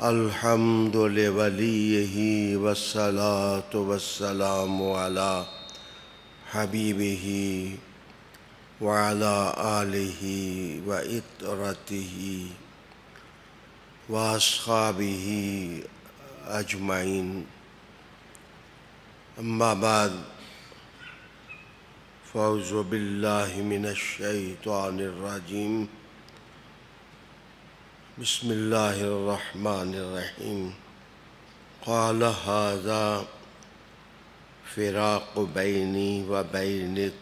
الحمد لوليه والصلاة والسلام على حبيبه وعلى آله وإطرته وأصحابه أجمعين. أما بعد، فأعوذ بالله من الشيطان الرجيم. بسم الله الرحمن الرحيم. قال هذا فراق بيني وبينك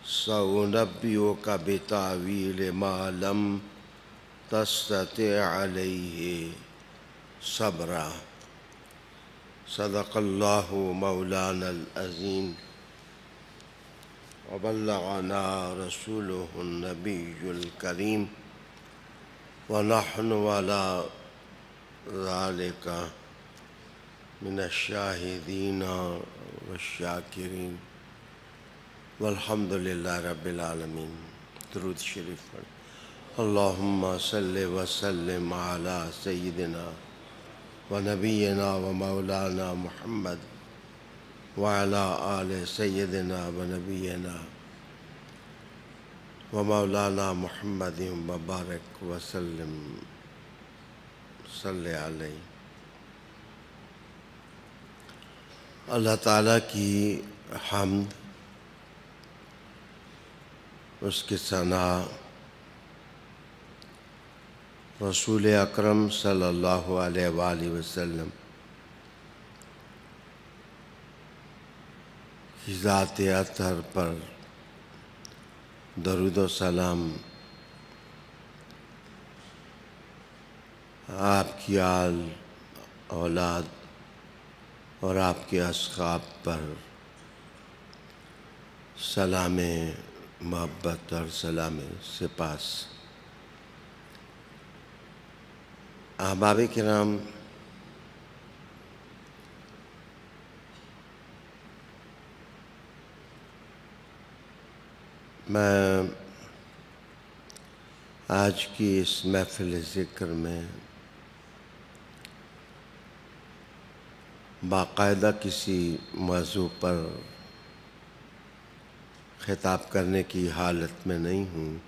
سأنبئك بتأويل ما لم تستطع عليه صبرا. صدق الله مولانا العظيم وبلغنا رسوله النبي الكريم ونحن على ذلك من الشاهدين والشاکرین والحمد للہ رب العالمین. درود شریف پڑھ. اللہم صلی وسلم علی سیدنا و نبینا و مولانا محمد وعلی آل سیدنا و نبینا و مولانا محمد مبارک وسلم صلی علیہ. اللہ تعالیٰ کی حمد، اس کی ثنا، رسول اکرم صلی اللہ علیہ وآلہ وسلم کی ذات اطہر پر درود و سلام، آپ کی آل اولاد اور آپ کے اصحاب پر سلام محبت اور سلام سپاس. احباب کرام، میں آج کی اس محفل ذکر میں باقاعدہ کسی موضوع پر خطاب کرنے کی حالت میں نہیں ہوں.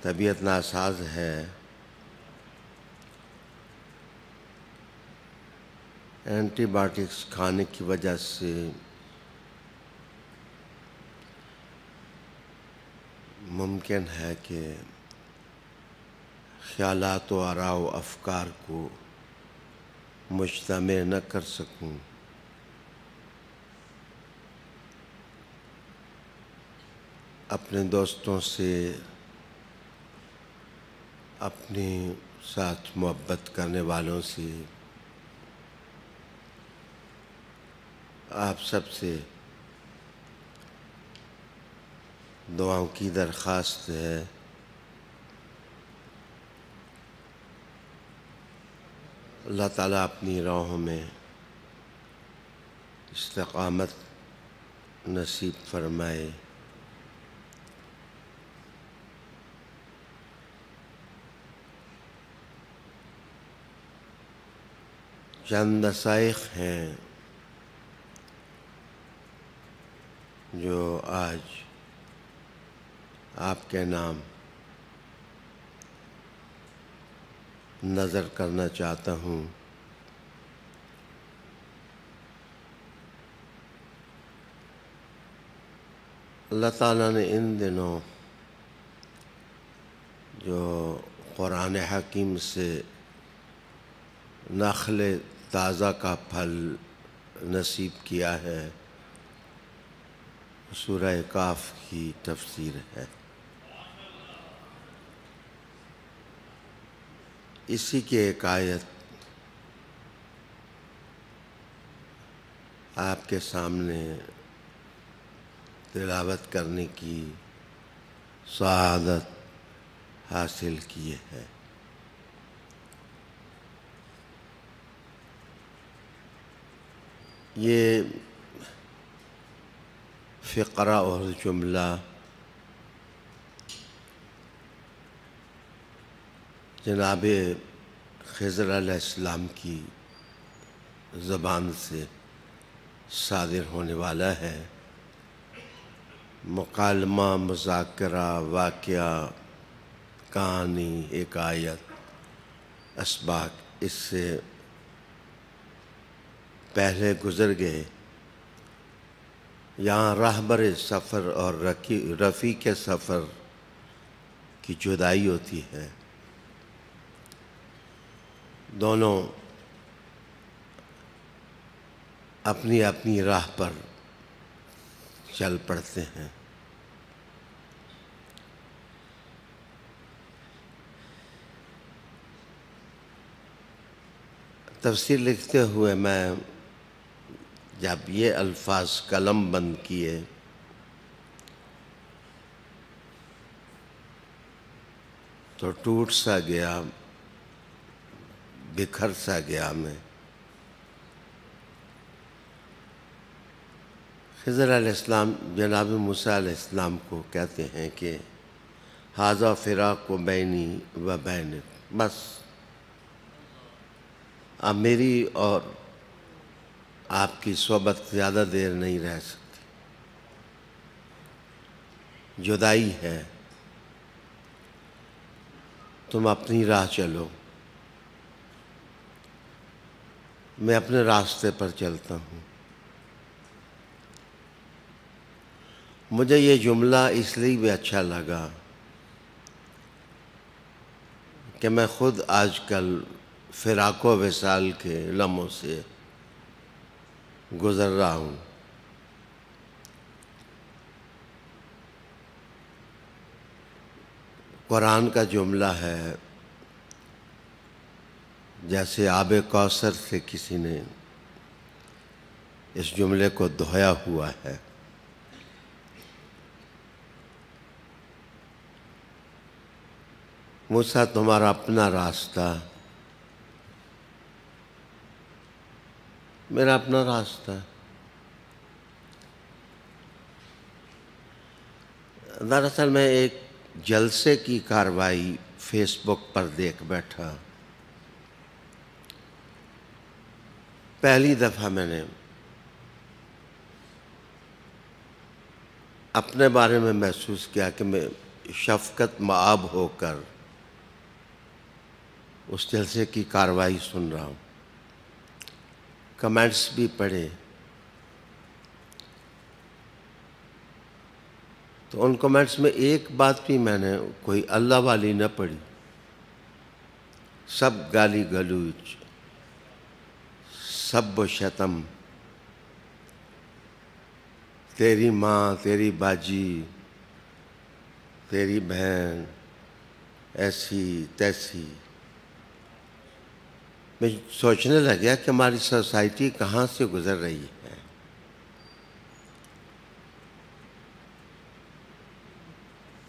طبیعت ناساز ہے. اینٹی بائیوٹکس کھانے کی وجہ سے ممکن ہے کہ خیالات و آراء و افکار کو مجتمع نہ کر سکوں. اپنے دوستوں سے، اپنے ساتھ محبت کرنے والوں سے آپ سب سے دعاؤں کی درخواست ہے. اللہ تعالیٰ اپنی راہوں میں استقامت نصیب فرمائے. چند دقائق ہیں جو آج آپ کے نام نظر کرنا چاہتا ہوں. اللہ تعالیٰ نے ان دنوں جو قرآن حکیم سے نخل تازہ کا پھل نصیب کیا ہے، سورہ کاف کی تفسیر ہے. اسی کی ایک آیت آپ کے سامنے تلاوت کرنے کی سعادت حاصل کی ہے. یہ فقرہ اور جملہ جناب خضر علیہ السلام کی زبان سے صادر ہونے والا ہے۔ مکالمہ، مذاکرہ، واقعہ، کہانی، حکایت، اسباق اس سے پہلے گزر گئے۔ یہاں راہبر سفر اور رفیق سفر کی جدائی ہوتی ہے، دونوں اپنی اپنی راہ پر چل پڑتے ہیں۔ تفسیر لکھتے ہوئے میں جب یہ الفاظ قلم بند کیے تو ٹوٹ سا گیا، بکھر سا گیا میں۔ خضر علیہ السلام جناب موسیٰ علیہ السلام کو کہتے ہیں کہ ھذا فراق بینی و بینک، بس اب میری اور آپ کی صحبت زیادہ دیر نہیں رہ سکتی، جدائی ہے، تم اپنی راہ چلو، میں اپنے راستے پر چلتا ہوں۔ مجھے یہ جملہ اس لیے بھی اچھا لگا کہ میں خود آج کل فراق و وصال کے لمحوں سے گزر رہا ہوں۔ قرآن کا جملہ ہے، جیسے آب کوثر سے کسی نے اس جملے کو دہویا ہوا ہے۔ موسیٰ تمہارا اپنا راستہ، میرا اپنا راستہ۔ دراصل میں ایک جلسے کی کارروائی فیس بک پر دیکھ بیٹھا۔ پہلی دفعہ میں نے اپنے بارے میں محسوس کیا کہ میں شفقت مآب ہو کر اس جلسے کی کارروائی سن رہا ہوں، کمنٹس بھی پڑھے تو ان کمنٹس میں ایک بات بھی میں نے کوئی اللہ والی نہ پڑھی، سب گالی گلوچ، سب و شتم، تیری ماں، تیری باجی، تیری بہن، ایسی تیسی۔ میں سوچنے لگا کہ ہماری سوسائٹی کہاں سے گزر رہی ہے۔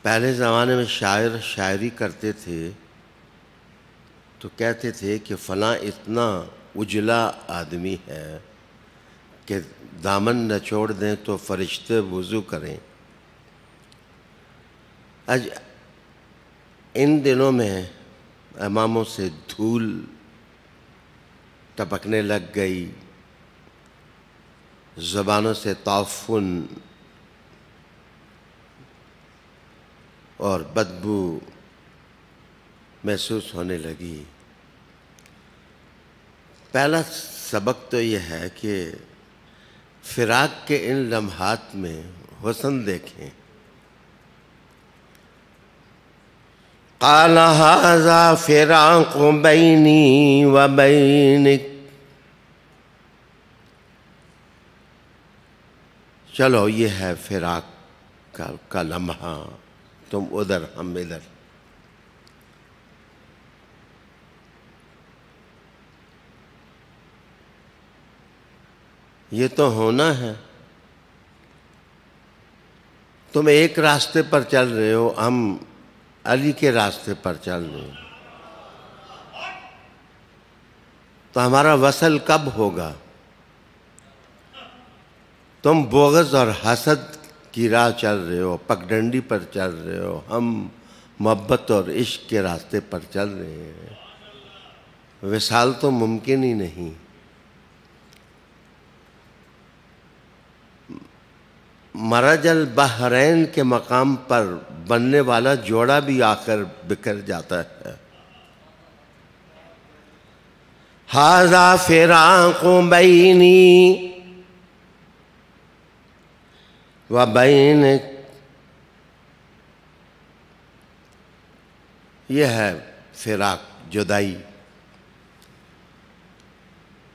پہلے زمانے میں شاعر شاعری کرتے تھے تو کہتے تھے کہ فلاں اتنا اجلا آدمی ہے کہ دامن نچوڑ دیں تو فرشتے وضو کریں۔ آج ان دنوں میں اماموں سے دھول ٹپکنے لگ گئی، زبانوں سے تعفن اور بدبو محسوس ہونے لگی۔ پہلا سبق تو یہ ہے کہ فراق کے ان لمحات میں حسن دیکھیں۔ قال ھذا فراق بینی و بینک، چلو یہ ہے فراق کا لمحہ، تم ادھر ہم ادھر۔ یہ تو ہونا ہے، تم ایک راستے پر چل رہے ہو، ہم علی کے راستے پر چل رہے ہیں، تو ہمارا وصل کب ہوگا؟ تم بغض اور حسد کی راہ چل رہے ہو، پگڈنڈی پر چل رہے ہو، ہم محبت اور عشق کے راستے پر چل رہے ہیں، وصال تو ممکن ہی نہیں۔ مرج البحرین کے مقام پر بننے والا جوڑا بھی آخر بکھر جاتا ہے۔ ھذا فراق بینی و بینک، یہ ہے فراق، جدائی۔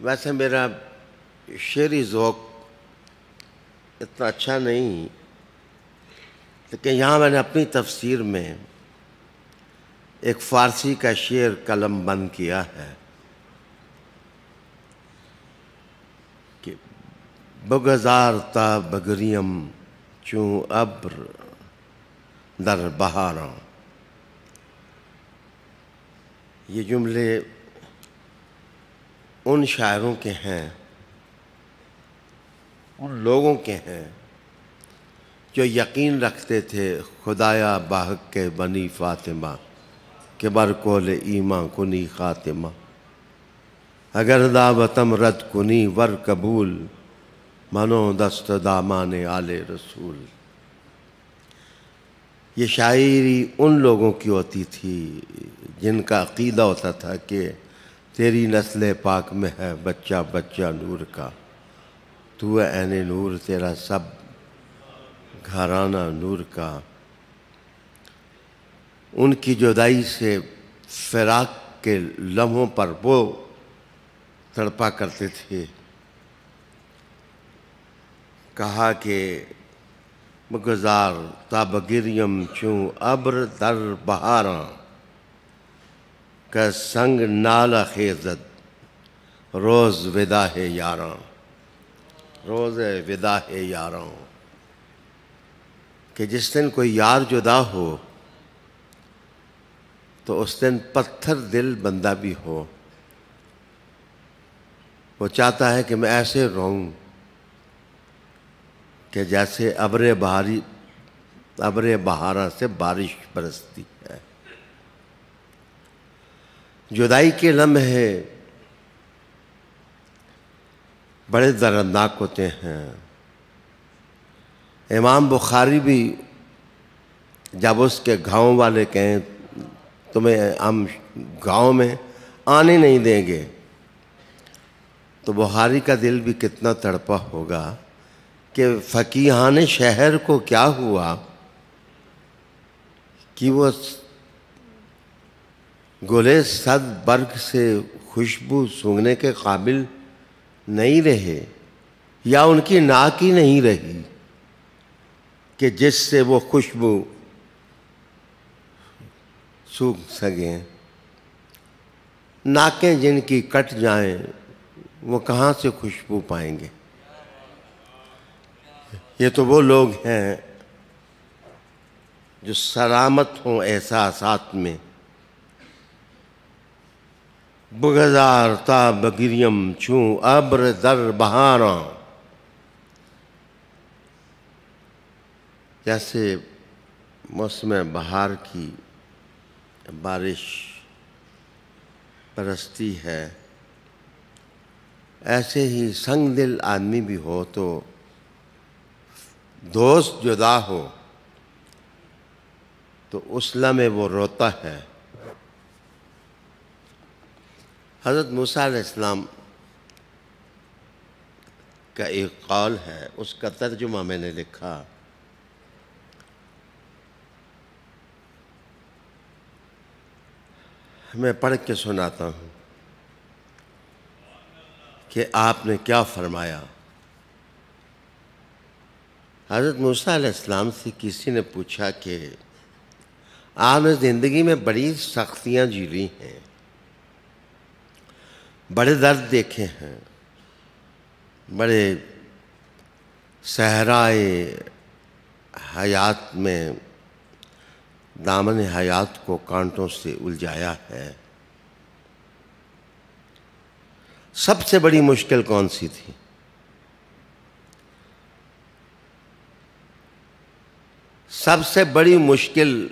ویسے میرا شعری ذوق اتنا اچھا نہیں، لیکن یہاں میں نے اپنی تفسیر میں ایک فارسی کا شعر قلم بند کیا ہے کہ بگذار تا بگریم چون ابر در بہاراں۔ یہ جملے ان شاعروں کے ہیں، ان لوگوں کے ہیں جو یقین رکھتے تھے خدایا باحق کے بنی فاطمہ کہ بر کول ایماں کنی خاتمہ، اگر دعوتم رد کنی ور قبول منو دست دامان آل رسول۔ یہ شاعری ان لوگوں کی ہوتی تھی جن کا عقیدہ ہوتا تھا کہ تیری نسل پاک میں ہے بچہ بچہ نور کا، تو ہے عین نور، تیرا سب گھرانہ نور کا۔ ان کی جدائی سے فراق کے لمحوں پر وہ تڑپا کرتے تھے۔ کہا کہ بگذار تا بگریم چون ابر در بہاراں، کہ سنگ نالہ خیزد روز ودا ہے یاراں، روز ودا ہے یاراں، کہ جس دن کوئی یار جدا ہو تو اس دن پتھر دل بندہ بھی ہو، وہ چاہتا ہے کہ میں ایسے رہوں کہ جیسے ابر بہاراں سے بارش برستی ہے۔ جدائی کے لمحے بڑے دردناک ہوتے ہیں۔ امام بخاری بھی جب اس کے گاؤں والے کہیں تمہیں ہم گاؤں میں آنے نہیں دیں گے، تو بخاری کا دل بھی کتنا تڑپا ہوگا کہ فقیہان شہر کو کیا ہوا کہ وہ گلے صد برگ سے خوشبو سونگھنے کے قابل نہیں رہے، یا ان کی ناک ہی نہیں رہی کہ جس سے وہ خوشبو سونگھ سکیں۔ ناکیں جن کی کٹ جائیں وہ کہاں سے خوشبو پائیں گے؟ یہ تو وہ لوگ ہیں جو سلامت ہوں احساسات میں۔ بگذار تا بگریم چون ابر در بہاراں، جیسے موسم بہار کی بارش برستی ہے، ایسے ہی سنگ دل آدمی بھی ہو تو دوست جدا ہو تو اس لمحے وہ روتا ہے۔ حضرت موسیٰ علیہ السلام کا ایک قول ہے، اس کا ترجمہ میں نے لکھا۔ میں پڑھ کے سناتا ہوں کہ آپ نے کیا فرمایا۔ حضرت موسیٰ علیہ السلام سے کسی نے پوچھا کہ آپ نے زندگی میں بڑی سختیاں جھیلی ہیں، بڑے درد دیکھے ہیں، بڑے صحرائے حیات میں دامن حیات کو کانٹوں سے الجھایا ہے، سب سے بڑی مشکل کون سی تھی؟ سب سے بڑی مشکل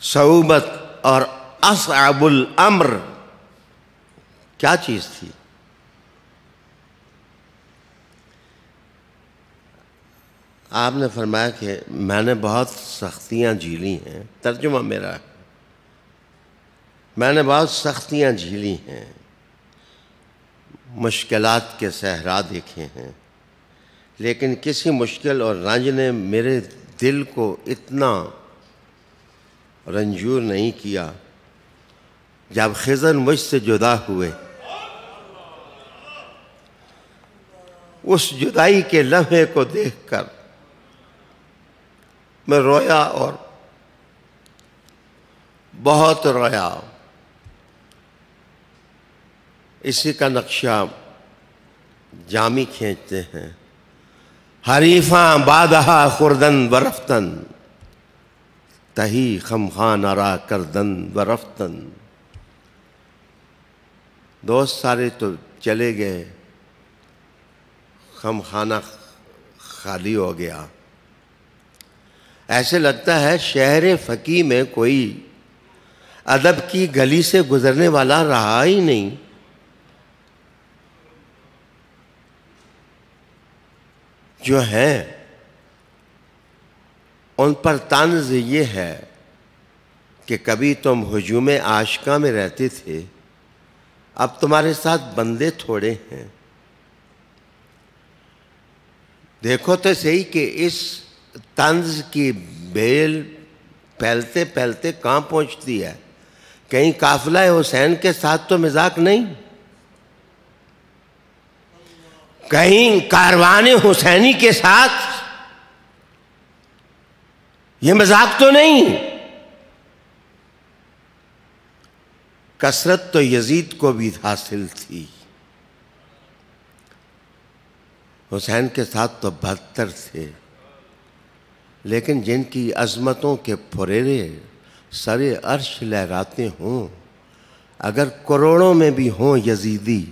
صعوبت اور اصعب الامر کیا چیز تھی؟ آپ نے فرمایا کہ میں نے بہت سختیاں جھیلی ہیں، ترجمہ میرا ہے، میں نے بہت سختیاں جھیلی ہیں، مشکلات کے صحرا دیکھے ہیں، لیکن کسی مشکل اور رنج نے میرے دل کو اتنا رنجور نہیں کیا جب خضر مجھ سے جدا ہوئے۔ اس جدائی کے لمحے کو دیکھ کر میں رویا اور بہت رویا۔ اسی کا نقشہ جامی کھینچتے ہیں، حریفاں بادہا خوردن ورفتن، تہی خمخان ارا کردن ورفتن۔ دوست سارے تو چلے گئے، خمخانہ خالی ہو گیا۔ ایسے لگتا ہے شہر فقیع میں کوئی ادب کی گلی سے گزرنے والا رہا ہی نہیں۔ جو ہیں ان پر طنز یہ ہے کہ کبھی تم ہجوم عاشقاں میں رہتے تھے، اب تمہارے ساتھ بندے تھوڑے ہیں۔ دیکھو تو صحیح کہ اس طنز کی بیل پھیلتے پھیلتے کہاں پہنچتی ہے۔ کہیں قافلہ حسین کے ساتھ تو مذاق نہیں، کہیں کاروان حسینی کے ساتھ یہ مذاق تو نہیں۔ کثرت تو یزید کو بھی حاصل تھی، حسین کے ساتھ تو بدتر تھے، لیکن جن کی عظمتوں کے پھریرے سر عرش لہراتے ہوں، اگر کروڑوں میں بھی ہوں یزیدی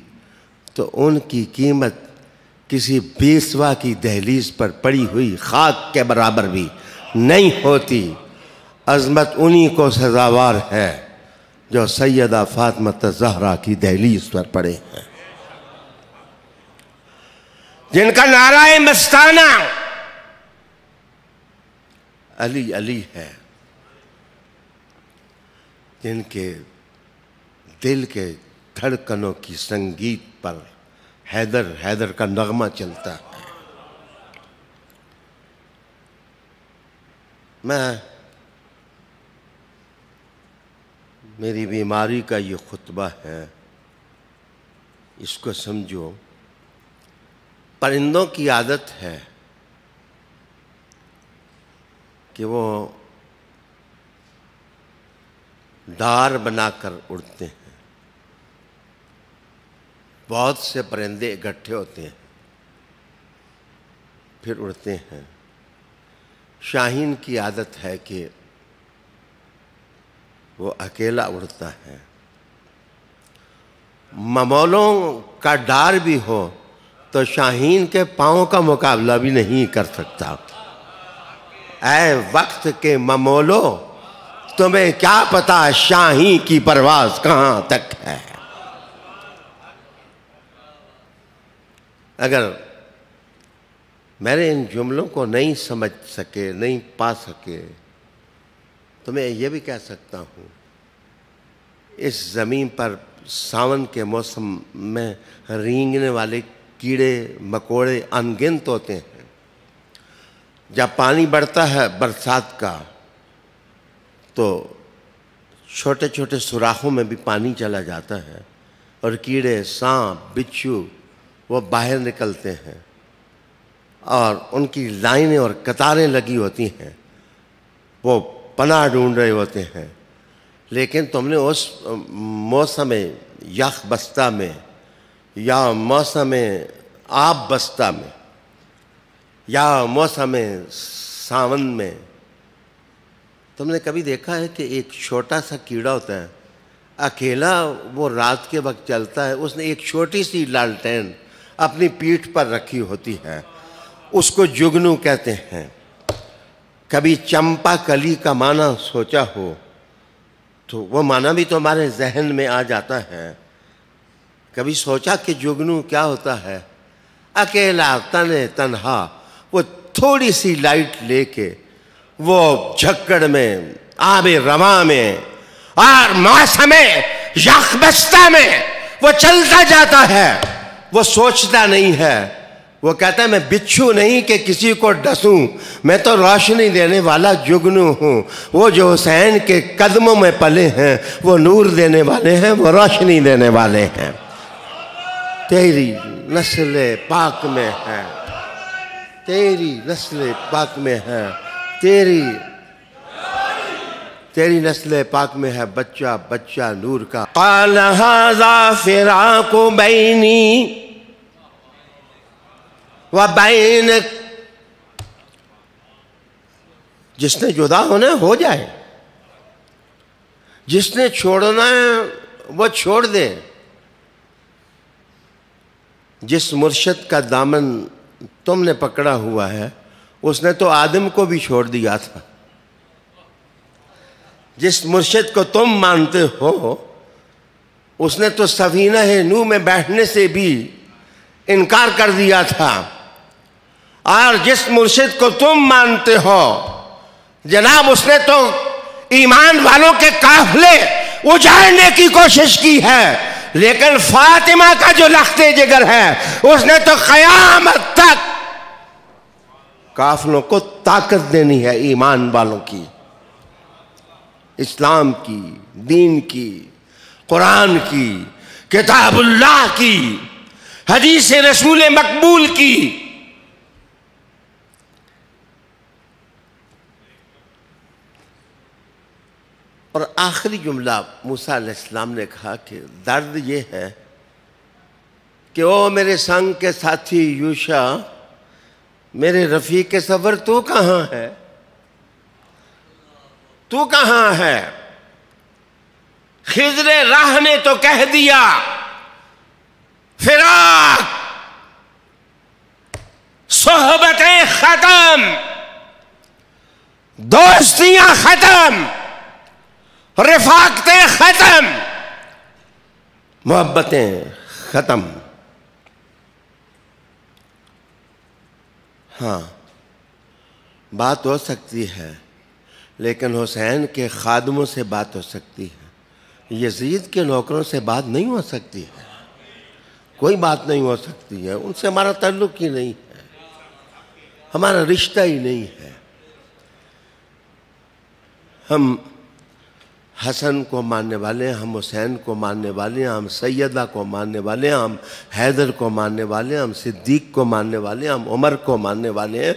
تو ان کی قیمت کسی بیسوا کی دہلیز پر پڑی ہوئی خاک کے برابر بھی نہیں ہوتی۔ عظمت انہی کو سزاوار ہے جو سیدہ فاطمہ زہرا کی دہلیز پر پڑے ہیں، جن کا نعرہ مستانہ علی علی ہے، جن کے دل کے دھڑکنوں کی سنگیت پر حیدر حیدر کا نغمہ چلتا ہے۔ میری بیماری کا یہ خطبہ ہے، اس کو سمجھو۔ پرندوں کی عادت ہے کہ وہ ڈار بنا کر اڑتے ہیں۔ بہت سے پرندے اکٹھے ہوتے ہیں پھر اڑتے ہیں۔ شاہین کی عادت ہے کہ وہ اکیلا اڑتا ہے۔ ممولوں کا ڈار بھی ہو تو شاہین کے پاؤں کا مقابلہ بھی نہیں کر سکتا۔ اے وقت کے ممولو، تمہیں کیا پتا شاہین کی پرواز کہاں تک ہے۔ اگر میرے ان جملوں کو نہیں سمجھ سکے، نہیں پا سکے، تو میں یہ بھی کہہ سکتا ہوں، اس زمین پر ساون کے موسم میں رینگنے والے کیڑے مکوڑے انگنت ہوتے ہیں۔ جب پانی بڑھتا ہے برسات کا تو چھوٹے چھوٹے سوراخوں میں بھی پانی چلا جاتا ہے، اور کیڑے، سانپ، بچھو وہ باہر نکلتے ہیں، اور ان کی لائنیں اور قطاریں لگی ہوتی ہیں، وہ پناہ ڈھونڈ رہے ہوتے ہیں۔ لیکن تم نے اس موسم یخ بستہ میں یا موسم آب بستہ میں یا موسم ساون میں تم نے کبھی دیکھا ہے کہ ایک چھوٹا سا کیڑا ہوتا ہے، اکیلا وہ رات کے وقت چلتا ہے، اس نے ایک چھوٹی سی لالٹین اپنی پیٹھ پر رکھی ہوتی ہے، اس کو جگنو کہتے ہیں۔ کبھی چمپا کلی کا معنی سوچا ہو تو وہ معنی بھی تو ہمارے ذہن میں آ جاتا ہے. کبھی سوچا کہ جگنو کیا ہوتا ہے؟ اکیلا تنہا وہ تھوڑی سی لائٹ لے کے وہ جھکڑ میں آب رواں میں اور موسم یخبستہ میں وہ چلتا جاتا ہے. وہ سوچتا نہیں ہے. وہ کہتا ہے میں بچھو نہیں کہ کسی کو ڈسوں، میں تو روشنی دینے والا جگنو ہوں. وہ جو حسین کے قدموں میں پلے ہیں وہ نور دینے والے ہیں، وہ روشنی دینے والے ہیں. تیری نسل پاک میں ہے، تیری نسل پاک میں ہے، تیری نسل پاک میں ہے بچہ بچہ نور کا. قال هذا فراق بینی وبینک. جس نے جدا ہونا ہے ہو جائے، جس نے چھوڑنا ہے وہ چھوڑ دے. جس مرشد کا دامن تم نے پکڑا ہوا ہے اس نے تو آدم کو بھی چھوڑ دیا تھا. جس مرشد کو تم مانتے ہو اس نے تو سفینہ نوح میں بیٹھنے سے بھی انکار کر دیا تھا. اور جس مرشد کو تم مانتے ہو جناب اس نے تو ایمان والوں کے قافلے اجاڑنے کی کوشش کی ہے. لیکن فاطمہ کا جو لخت جگر ہے اس نے تو قیامت تک قافلوں کو طاقت دینی ہے، ایمان والوں کی، اسلام کی، دین کی، قرآن کی، کتاب اللہ کی، حدیث رسول مقبول کی. اور آخری جملہ موسیٰ علیہ السلام نے کہا کہ درد یہ ہے کہ او میرے سنگ کے ساتھی یوشع، میرے رفیق سفر تو کہاں ہے؟ تو کہاں ہے؟ خضر راہ نے تو کہہ دیا فراق، صحبتیں ختم، دوستیاں ختم، رفاقتیں ختم، محبتیں ختم. ہاں بات ہو سکتی ہے لیکن حسین کے خادموں سے بات ہو سکتی ہے، یزید کے نوکروں سے بات نہیں ہو سکتی ہے. کوئی بات نہیں ہو سکتی ہے، ان سے ہمارا تعلق ہی نہیں ہے، ہمارا رشتہ ہی نہیں ہے. ہم حسن کو ماننے والے ہیں، ہم حسین کو ماننے والے ہیں، ہم سیدہ کو ماننے والے ہیں، ہم حیدر کو ماننے والے ہیں، ہم صدیق کو ماننے والے ہیں، ہم عمر کو ماننے والے ہیں،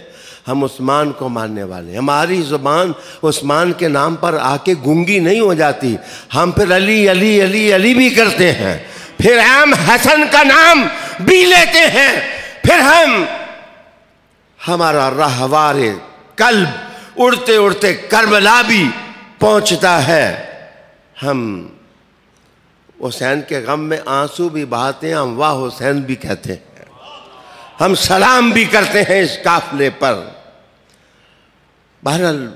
ہم عثمان کو ماننے والے ہیں. ہماری زبان عثمان کے نام پر آ کے گونگی نہیں ہو جاتی. ہم پھر علی علی علی علی بھی کرتے ہیں، پھر ہم حسن کا نام بھی لیتے ہیں، پھر ہمارا راہوار قلب اڑتے اڑتے کربلا بھی پہنچتا ہے. ہم حسین کے غم میں آنسو بھی بہاتے ہیں، ہم واہ حسین بھی کہتے ہیں، ہم سلام بھی کرتے ہیں اس قافلے پر. بہرحال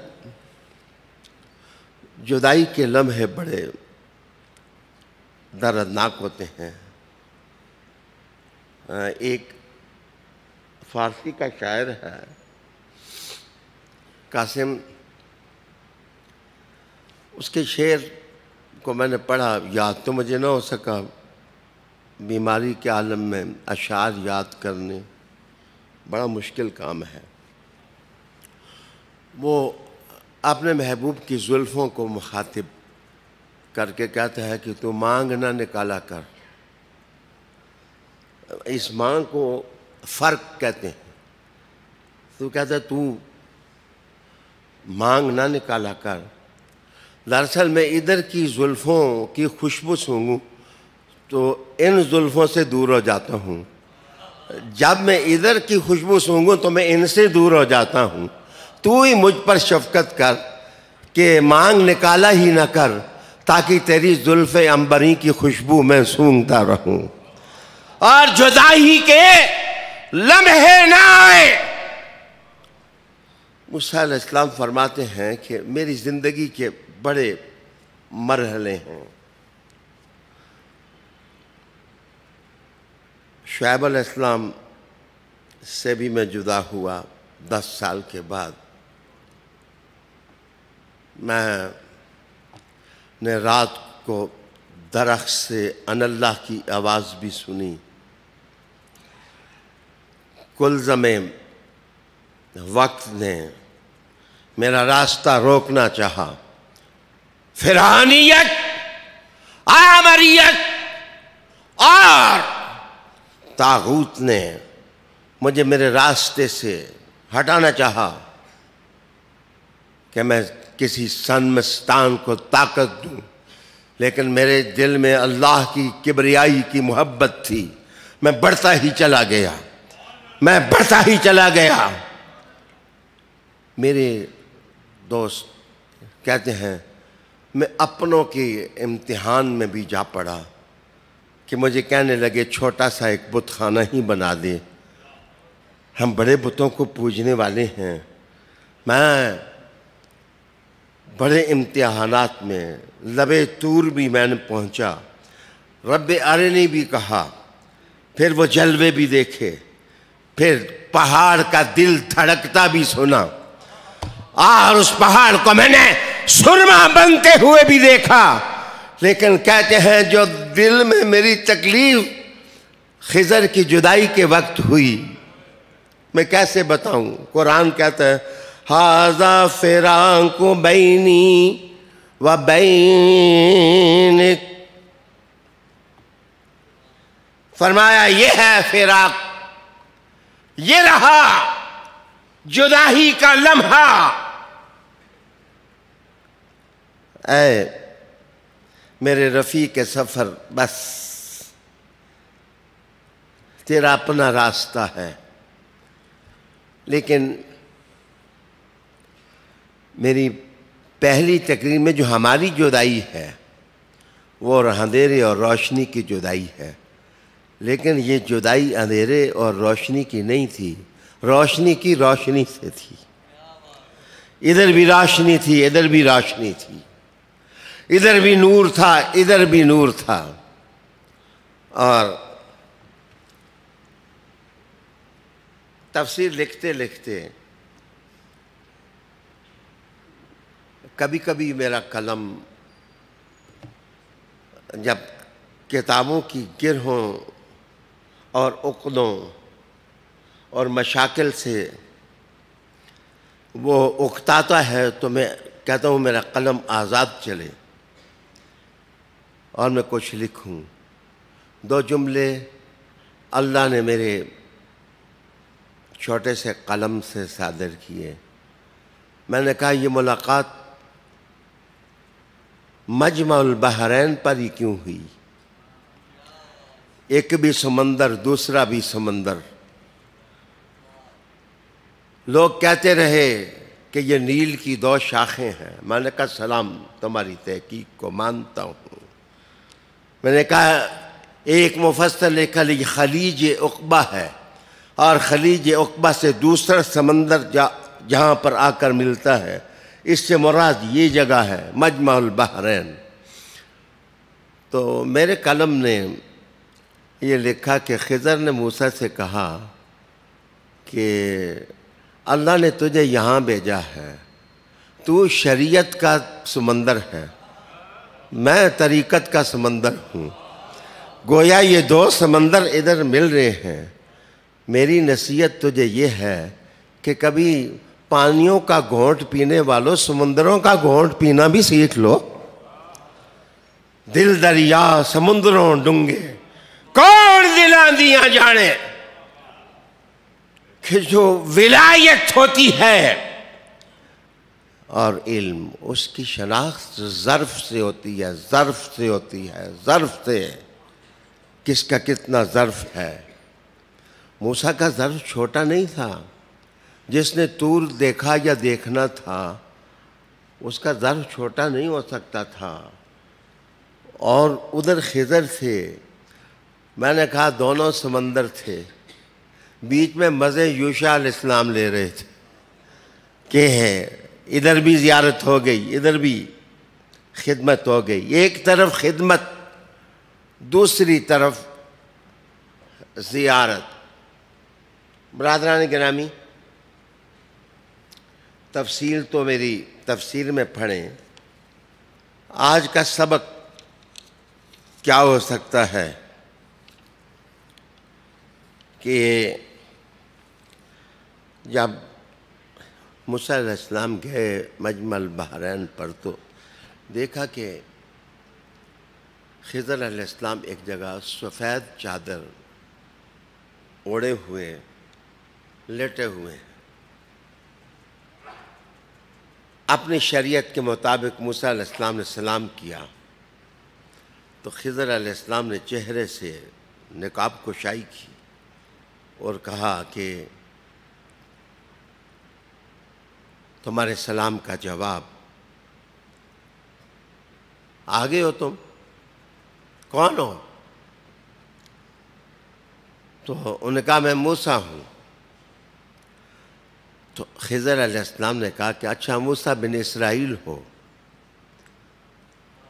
جدائی کے لمحے بڑے دردناک ہوتے ہیں. ایک فارسی کا شاعر ہے قاسم، اس کے شعر کو میں نے پڑھا، یاد تو مجھے نہ ہو سکا، بیماری کے عالم میں اشعار یاد کرنے بڑا مشکل کام ہے. وہ اپنے محبوب کی زلفوں کو مخاطب کر کے کہتا ہے کہ تو مانگ نہ نکالا کر. اس مانگ کو فرق کہتے ہیں. تو کہتا ہے تو مانگ نہ نکالا کر. دراصل میں ادھر کی زلفوں کی خوشبو سونگوں تو ان زلفوں سے دور ہو جاتا ہوں، جب میں ادھر کی خوشبو سونگوں تو میں ان سے دور ہو جاتا ہوں. تو ہی مجھ پر شفقت کر کہ مانگ نکالا ہی نہ کر، تاکہ تیری زلف عنبری کی خوشبو میں سونگتا رہوں اور جدائی کے لمحے نہ آئے. موسیٰ علیہ السلام فرماتے ہیں کہ میری زندگی کے بڑے مرحلے ہیں۔ شعیب علیہ السلام سے بھی میں جدا ہوا 10 سال کے بعد۔ میں نے رات کو درخت سے ان اللہ کی آواز بھی سنی۔ کلزم وقت نے میرا راستہ روکنا چاہا، فرعونیت، آمریت اور طاغوت نے مجھے میرے راستے سے ہٹانا چاہا کہ میں کسی سنمستان کو طاقت دوں، لیکن میرے دل میں اللہ کی کبریائی کی محبت تھی۔ میں بڑھتا ہی چلا گیا، میں بڑھتا ہی چلا گیا۔ میرے دوست کہتے ہیں میں اپنوں کے امتحان میں بھی جا پڑا کہ مجھے کہنے لگے چھوٹا سا ایک بت خانہ ہی بنا دے، ہم بڑے بتوں کو پوجنے والے ہیں۔ میں بڑے امتحانات میں لبے طور بھی میں نے پہنچا، رب ارنی بھی کہا، پھر وہ جلوے بھی دیکھے، پھر پہاڑ کا دل دھڑکتا بھی سنا، اور اس پہاڑ کو میں نے سرما بنتے ہوئے بھی دیکھا۔ لیکن کہتے ہیں جو دل میں میری تکلیف خضر کی جدائی کے وقت ہوئی، میں کیسے بتاؤں؟ قرآن کہتا ہے ھذا فراق بینی و بینک، فرمایا یہ ہے فراق، یہ رہا جدائی کا لمحہ۔ اے میرے رفیق سفر، بس تیرا اپنا راستہ ہے، لیکن میری پہلی تقریر میں جو ہماری جدائی ہے وہ اندھیرے اور روشنی کی جدائی ہے، لیکن یہ جدائی اندھیرے اور روشنی کی نہیں تھی، روشنی کی روشنی سے تھی۔ ادھر بھی روشنی تھی، ادھر بھی روشنی تھی، ادھر بھی نور تھا، ادھر بھی نور تھا۔ اور تفسیر لکھتے لکھتے کبھی کبھی میرا قلم جب کتابوں کی گرہوں اور عقدوں اور مشاکل سے وہ اکتاتا ہے تو میں کہتا ہوں میرا قلم آزاد چلے اور میں کچھ لکھوں۔ 2 جملے اللہ نے میرے چھوٹے سے قلم سے صادر کیے۔ میں نے کہا یہ ملاقات مجمع البحرین پر ہی کیوں ہوئی؟ ایک بھی سمندر، دوسرا بھی سمندر۔ لوگ کہتے رہے کہ یہ نیل کی 2 شاخیں ہیں۔ میں نے کہا سلام، تمہاری تحقیق کو مانتا ہوں۔ میں نے کہا ایک مفسر لکھا یہ خلیج عقبہ ہے، اور خلیج عقبہ سے دوسرا سمندر جہاں پر آ کر ملتا ہے، اس سے مراد یہ جگہ ہے مجمع البحرین۔ تو میرے قلم نے یہ لکھا کہ خضر نے موسیٰ سے کہا کہ اللہ نے تجھے یہاں بھیجا ہے، تو شریعت کا سمندر ہے، میں طریقت کا سمندر ہوں، گویا یہ 2 سمندر ادھر مل رہے ہیں۔ میری نصیحت تجھے یہ ہے کہ کبھی پانیوں کا گھونٹ پینے والوں سمندروں کا گھونٹ پینا بھی سیکھ لو۔ دل دریا سمندروں ڈونگے کون دلاں دیاں جانے، کہ جو ولایت ہوتی ہے اور علم اس کی شناخت ظرف سے ہوتی ہے، ظرف سے ہوتی ہے، ظرف سے، کس کا کتنا ظرف ہے۔ موسیٰ کا ظرف چھوٹا نہیں تھا، جس نے طور دیکھا یا دیکھنا تھا اس کا ظرف چھوٹا نہیں ہو سکتا تھا۔ اور ادھر خضر تھے، میں نے کہا دونوں سمندر تھے، بیچ میں مزے یوشع علیہ السلام لے رہے تھے کہ ادھر بھی زیارت ہو گئی، ادھر بھی خدمت ہو گئی. ایک طرف خدمت، دوسری طرف زیارت. برادران گرامی، تفصیل تو میری تفسیر میں پڑھیں. آج کا سبق کیا ہو سکتا ہے کہ جب موسیٰ علیہ السلام گئے مجمع البحرین پر تو دیکھا کہ خضر علیہ السلام ایک جگہ سفید چادر اوڑے ہوئے لیٹے ہوئے ہیں. اپنی شریعت کے مطابق موسیٰ علیہ السلام نے سلام کیا تو خضر علیہ السلام نے چہرے سے نقاب کشائی کی اور کہا کہ تمہارے سلام کا جواب. آگے ہو تم؟ کون ہو؟ تو انہوں نے کہا میں موسیٰ ہوں. تو خضر علیہ السلام نے کہا کہ اچھا موسیٰ بن اسرائیل ہو.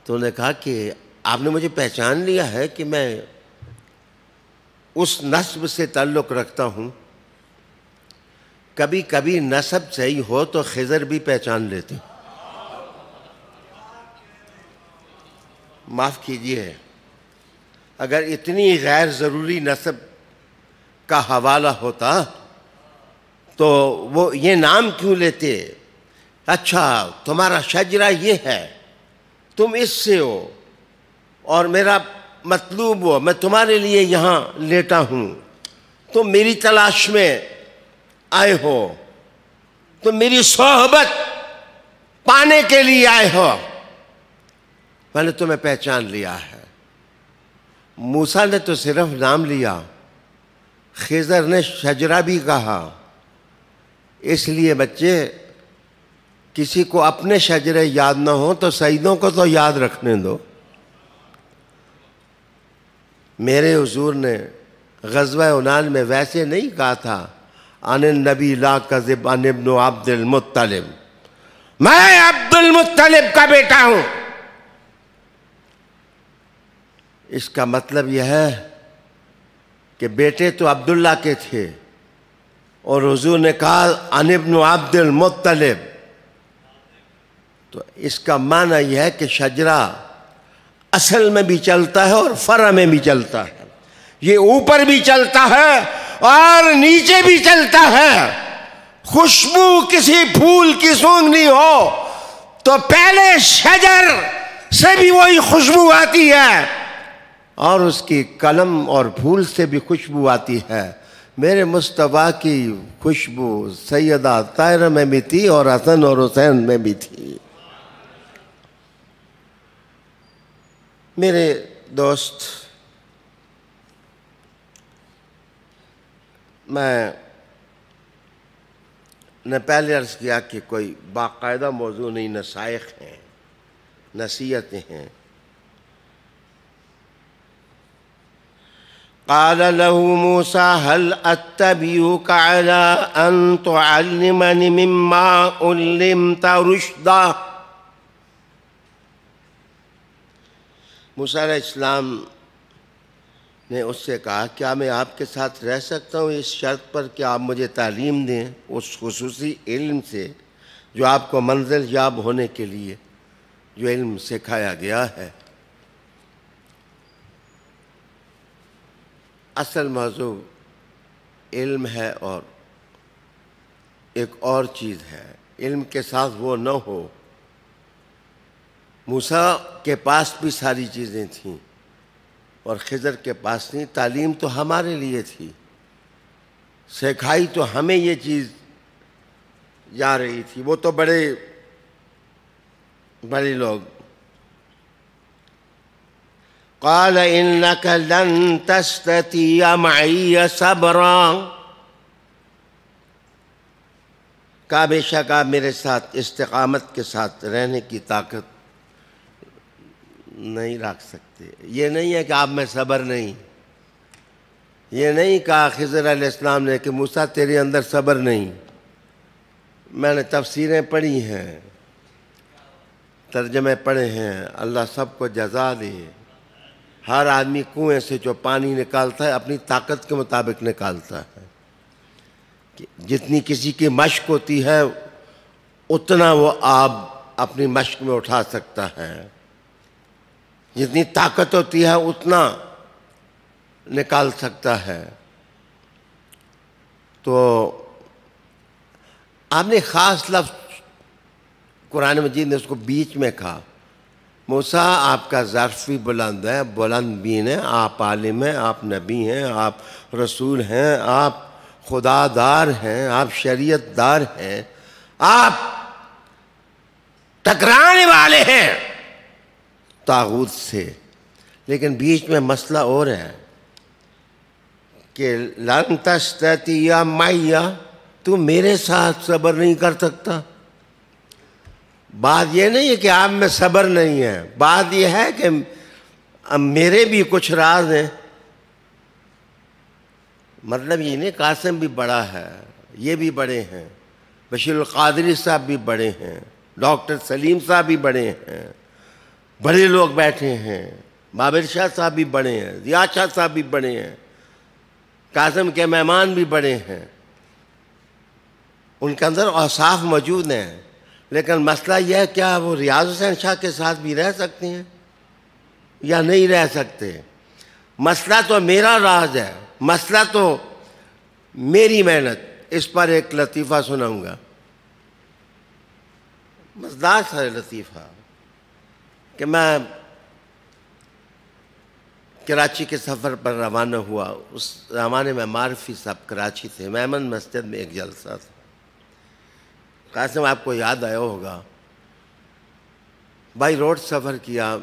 تو انہوں نے کہا کہ آپ نے مجھے پہچان لیا ہے کہ میں اس نسب سے تعلق رکھتا ہوں. کبھی کبھی نسب صحیح ہو تو خضر بھی پہچان لیتے. معاف کیجئے، اگر اتنی غیر ضروری نسب کا حوالہ ہوتا تو وہ یہ نام کیوں لیتے؟ اچھا تمہارا شجرہ یہ ہے، تم اس سے ہو اور میرا مطلوب ہو، میں تمہارے لیے یہاں لیٹا ہوں، تم میری تلاش میں آئے ہو، تم میری صحبت پانے کے لیے آئے ہو، میں نے تمہیں پہچان لیا ہے. موسیٰ نے تو صرف نام لیا، خضر نے شجرہ بھی کہا. اس لیے بچے کسی کو اپنے شجرے یاد نہ ہوں تو سیدوں کو تو یاد رکھنے دو. میرے حضور نے غزوہ عنان میں ویسے نہیں کہا تھا عن النبی لا کذب عن ابن عبد المطلب، میں عبد المطلب کا بیٹا ہوں. اس کا مطلب یہ ہے کہ بیٹے تو عبداللہ کے تھے اور حضور نے کہا عن ابن عبد المطلب. تو اس کا معنی یہ ہے کہ شجرہ اصل میں بھی چلتا ہے اور فرع میں بھی چلتا ہے. یہ اوپر بھی چلتا ہے اور نیچے بھی چلتا ہے. خوشبو کسی پھول کی سونگھنی ہو تو پہلے شجر سے بھی وہی خوشبو آتی ہے اور اس کی کلم اور پھول سے بھی خوشبو آتی ہے. میرے مصطفیٰ کی خوشبو سیدہ طاہرہ میں بھی تھی اور حسن اور حسین میں بھی تھی. میرے دوست، میں نے پہلے عرض کیا کہ کوئی باقاعدہ موضوع نہیں، نصائح ہیں، نصیحتیں ہیں. قال له موسى هل أتبعك على أن تعلمني مما علمت رشدا. موسیٰ علیہ السلام نے اس سے کہا کیا میں آپ کے ساتھ رہ سکتا ہوں اس شرط پر کہ آپ مجھے تعلیم دیں اس خصوصی علم سے جو آپ کو منزل یاب ہونے کے لیے جو علم سکھایا گیا ہے. اصل موضوع علم ہے اور ایک اور چیز ہے. علم کے ساتھ وہ نہ ہو. موسیٰ کے پاس بھی ساری چیزیں تھیں اور خضر کے پاس نہیں. تعلیم تو ہمارے لیے تھی، سکھائی تو ہمیں یہ چیز جا رہی تھی. وہ تو بڑے لوگ. قال انك لن تستطيع معي صبرا. کہا بے شک آپ میرے ساتھ استقامت کے ساتھ رہنے کی طاقت نہیں رکھ سکتے. یہ نہیں ہے کہ آپ میں صبر نہیں. یہ نہیں کہا خضر علیہ السلام نے کہ موسیٰ تیرے اندر صبر نہیں. میں نے تفسیریں پڑھی ہیں ترجمے پڑھے ہیں، اللہ سب کو جزا دے۔ ہر آدمی کنویں سے جو پانی نکالتا ہے اپنی طاقت کے مطابق نکالتا ہے، جتنی کسی کی مشق ہوتی ہے اتنا وہ آب اپنی مشق میں اٹھا سکتا ہے، جتنی طاقت ہوتی ہے اتنا نکال سکتا ہے۔ تو آپ نے خاص لفظ قرآن مجید نے اس کو بیچ میں کہا، موسیٰ آپ کا ظرف بھی بلند ہے، بلند بین ہے، آپ عالم ہیں، آپ نبی ہیں، آپ رسول ہیں، آپ خدا دار ہیں، آپ شریعت دار ہیں، آپ ٹکرانے والے ہیں طاغوت سے، لیکن بیچ میں مسئلہ اور ہے کہ لن تستطیع معی، تو میرے ساتھ صبر نہیں کر سکتا۔ بات یہ نہیں ہے کہ آپ میں صبر نہیں ہے، بات یہ ہے کہ میرے بھی کچھ راز ہیں۔ مطلب یہ نہیں قاسم بھی بڑا ہے، یہ بھی بڑے ہیں، بشیر القادری صاحب بھی بڑے ہیں، ڈاکٹر سلیم صاحب بھی بڑے ہیں، بڑے لوگ بیٹھے ہیں، بابر شاہ صاحب بھی بڑے ہیں، ضیاء شاہ صاحب بھی بڑے ہیں، قاسم کے مہمان بھی بڑے ہیں، ان کے اندر اوصاف موجود ہیں، لیکن مسئلہ یہ ہے کیا وہ ریاض حسین شاہ کے ساتھ بھی رہ سکتے ہیں یا نہیں رہ سکتے؟ مسئلہ تو میرا راز ہے، مسئلہ تو میری محنت۔ اس پر ایک لطیفہ سناؤں گا، مزدار سا لطیفہ، کہ میں کراچی کے سفر پر روانہ ہوا۔ اس زمانے میں معرفی صاحب کراچی تھے، میمن مسجد میں ایک جلسہ تھا۔ قاسم آپ کو یاد آیا ہوگا، بائی روڈ سفر کیا۔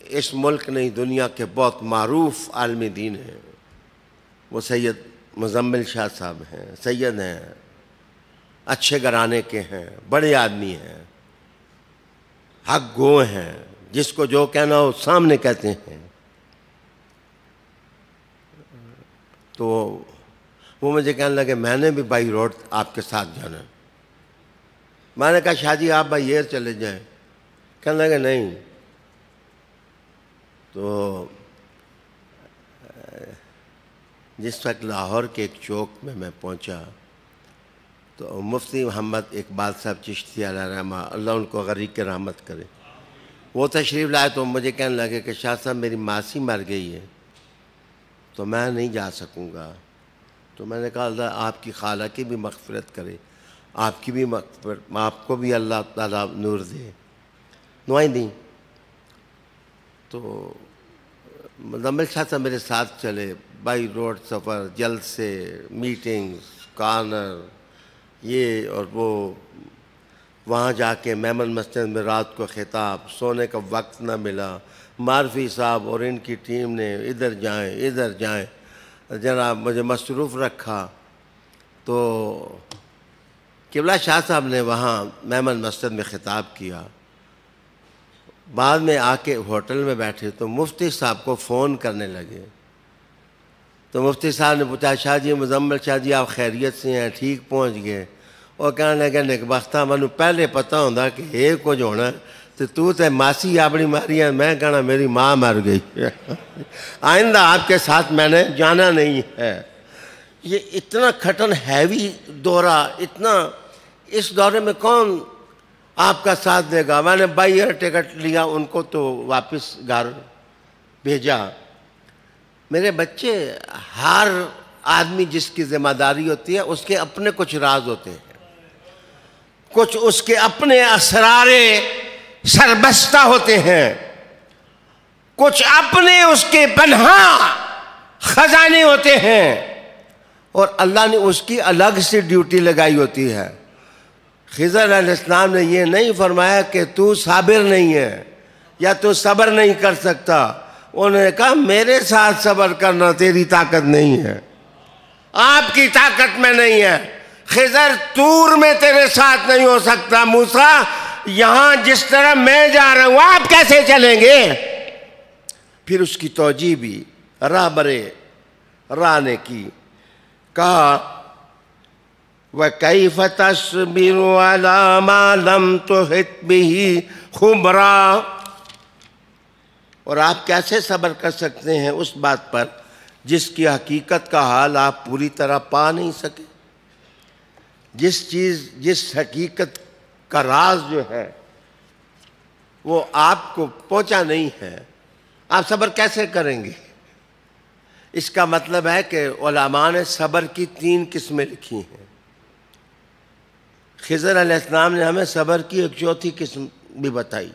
اس ملک نہیں دنیا کے بہت معروف عالم دین ہیں، وہ سید مزمل شاہ صاحب ہیں، سید ہیں، اچھے گھرانے کے ہیں، بڑے آدمی ہیں، حق گو ہیں، جس کو جو کہنا ہو سامنے کہتے ہیں۔ تو وہ مجھے کہنے لگے میں نے بھی بائی روڈ آپ کے ساتھ جانا۔ میں نے کہا شاہ جی آپ بائی ایئر چلے جائیں۔ کہنے لگے نہیں۔ تو جس وقت لاہور کے ایک چوک میں پہنچا تو مفتی محمد اقبال صاحب چشتی علیہ رحمہ، اللہ ان کو غریق کے رحمت کرے، وہ تشریف لائے تو مجھے کہنے لگے کہ شاہ صاحب میری ماسی مر گئی ہے تو میں نہیں جا سکوں گا۔ تو میں نے کہا اللہ آپ کی خالہ کی بھی مغفرت کرے، آپ کی بھی مغفرت، آپ کو بھی اللہ تعالیٰ نور دے، دعائیں دیں۔ تو مزمل شاہ صاحب میرے ساتھ چلے، بائی روڈ سفر، جلسے، میٹنگز، کارنر، یہ اور وہ، وہاں جا کے میمن مسجد میں رات کو خطاب، سونے کا وقت نہ ملا۔ معرفی صاحب اور ان کی ٹیم نے ادھر جائیں جناب مجھے مصروف رکھا۔ تو قبلہ شاہ صاحب نے وہاں میمن مسجد میں خطاب کیا۔ بعد میں آ کے ہوٹل میں بیٹھے تو مفتی صاحب کو فون کرنے لگے۔ تو مفتی صاحب نے پوچھا شاہ جی مزمل شاہ جی آپ خیریت سے ہیں، ٹھیک پہنچ گئے؟ اور کہنے لگے نکبختہ منو پہلے پتہ ہوتا کہ یہ کچھ ہونا تو تے ماسی اپنی ماری ہے، میں کہنا میری ماں مر گئی، آئندہ آپ کے ساتھ میں نے جانا نہیں ہے۔ یہ اتنا کھٹن ہیوی دورہ، اتنا، اس دورے میں کون آپ کا ساتھ دے گا؟ میں نے بائی ایئر ٹکٹ لیا، ان کو تو واپس گھر بھیجا۔ میرے بچے، ہر آدمی جس کی ذمہ داری ہوتی ہے اس کے اپنے کچھ راز ہوتے ہیں، کچھ اس کے اپنے اسرار سربستہ ہوتے ہیں، کچھ اپنے اس کے پنہاں خزانے ہوتے ہیں، اور اللہ نے اس کی الگ سے ڈیوٹی لگائی ہوتی ہے۔ خضر علیہ السلام نے یہ نہیں فرمایا کہ تو صابر نہیں ہے یا تو صبر نہیں کر سکتا، انہوں نے کہا میرے ساتھ صبر کرنا تیری طاقت نہیں ہے، آپ کی طاقت میں نہیں ہے۔ خضر طور میں تیرے ساتھ نہیں ہو سکتا، موسیٰ یہاں جس طرح میں جا رہا ہوں آپ کیسے چلیں گے؟ پھر اس کی توجیہ بھی راہ برے راہ نے کی، کہا وَكَيْفَ تَصْبِرُ عَلَى مَا لَمْ تُحِطْ بِهِ خُبْرًا، اور آپ کیسے صبر کر سکتے ہیں اس بات پر جس کی حقیقت کا حال آپ پوری طرح پا نہیں سکے؟ جس حقیقت کا راز جو ہے وہ آپ کو پہنچا نہیں ہے، آپ صبر کیسے کریں گے؟ اس کا مطلب ہے کہ علماء نے صبر کی 3 قسمیں لکھی ہیں۔ خضر علیہ السلام نے ہمیں صبر کی ایک چوتھی قسم بھی بتائی۔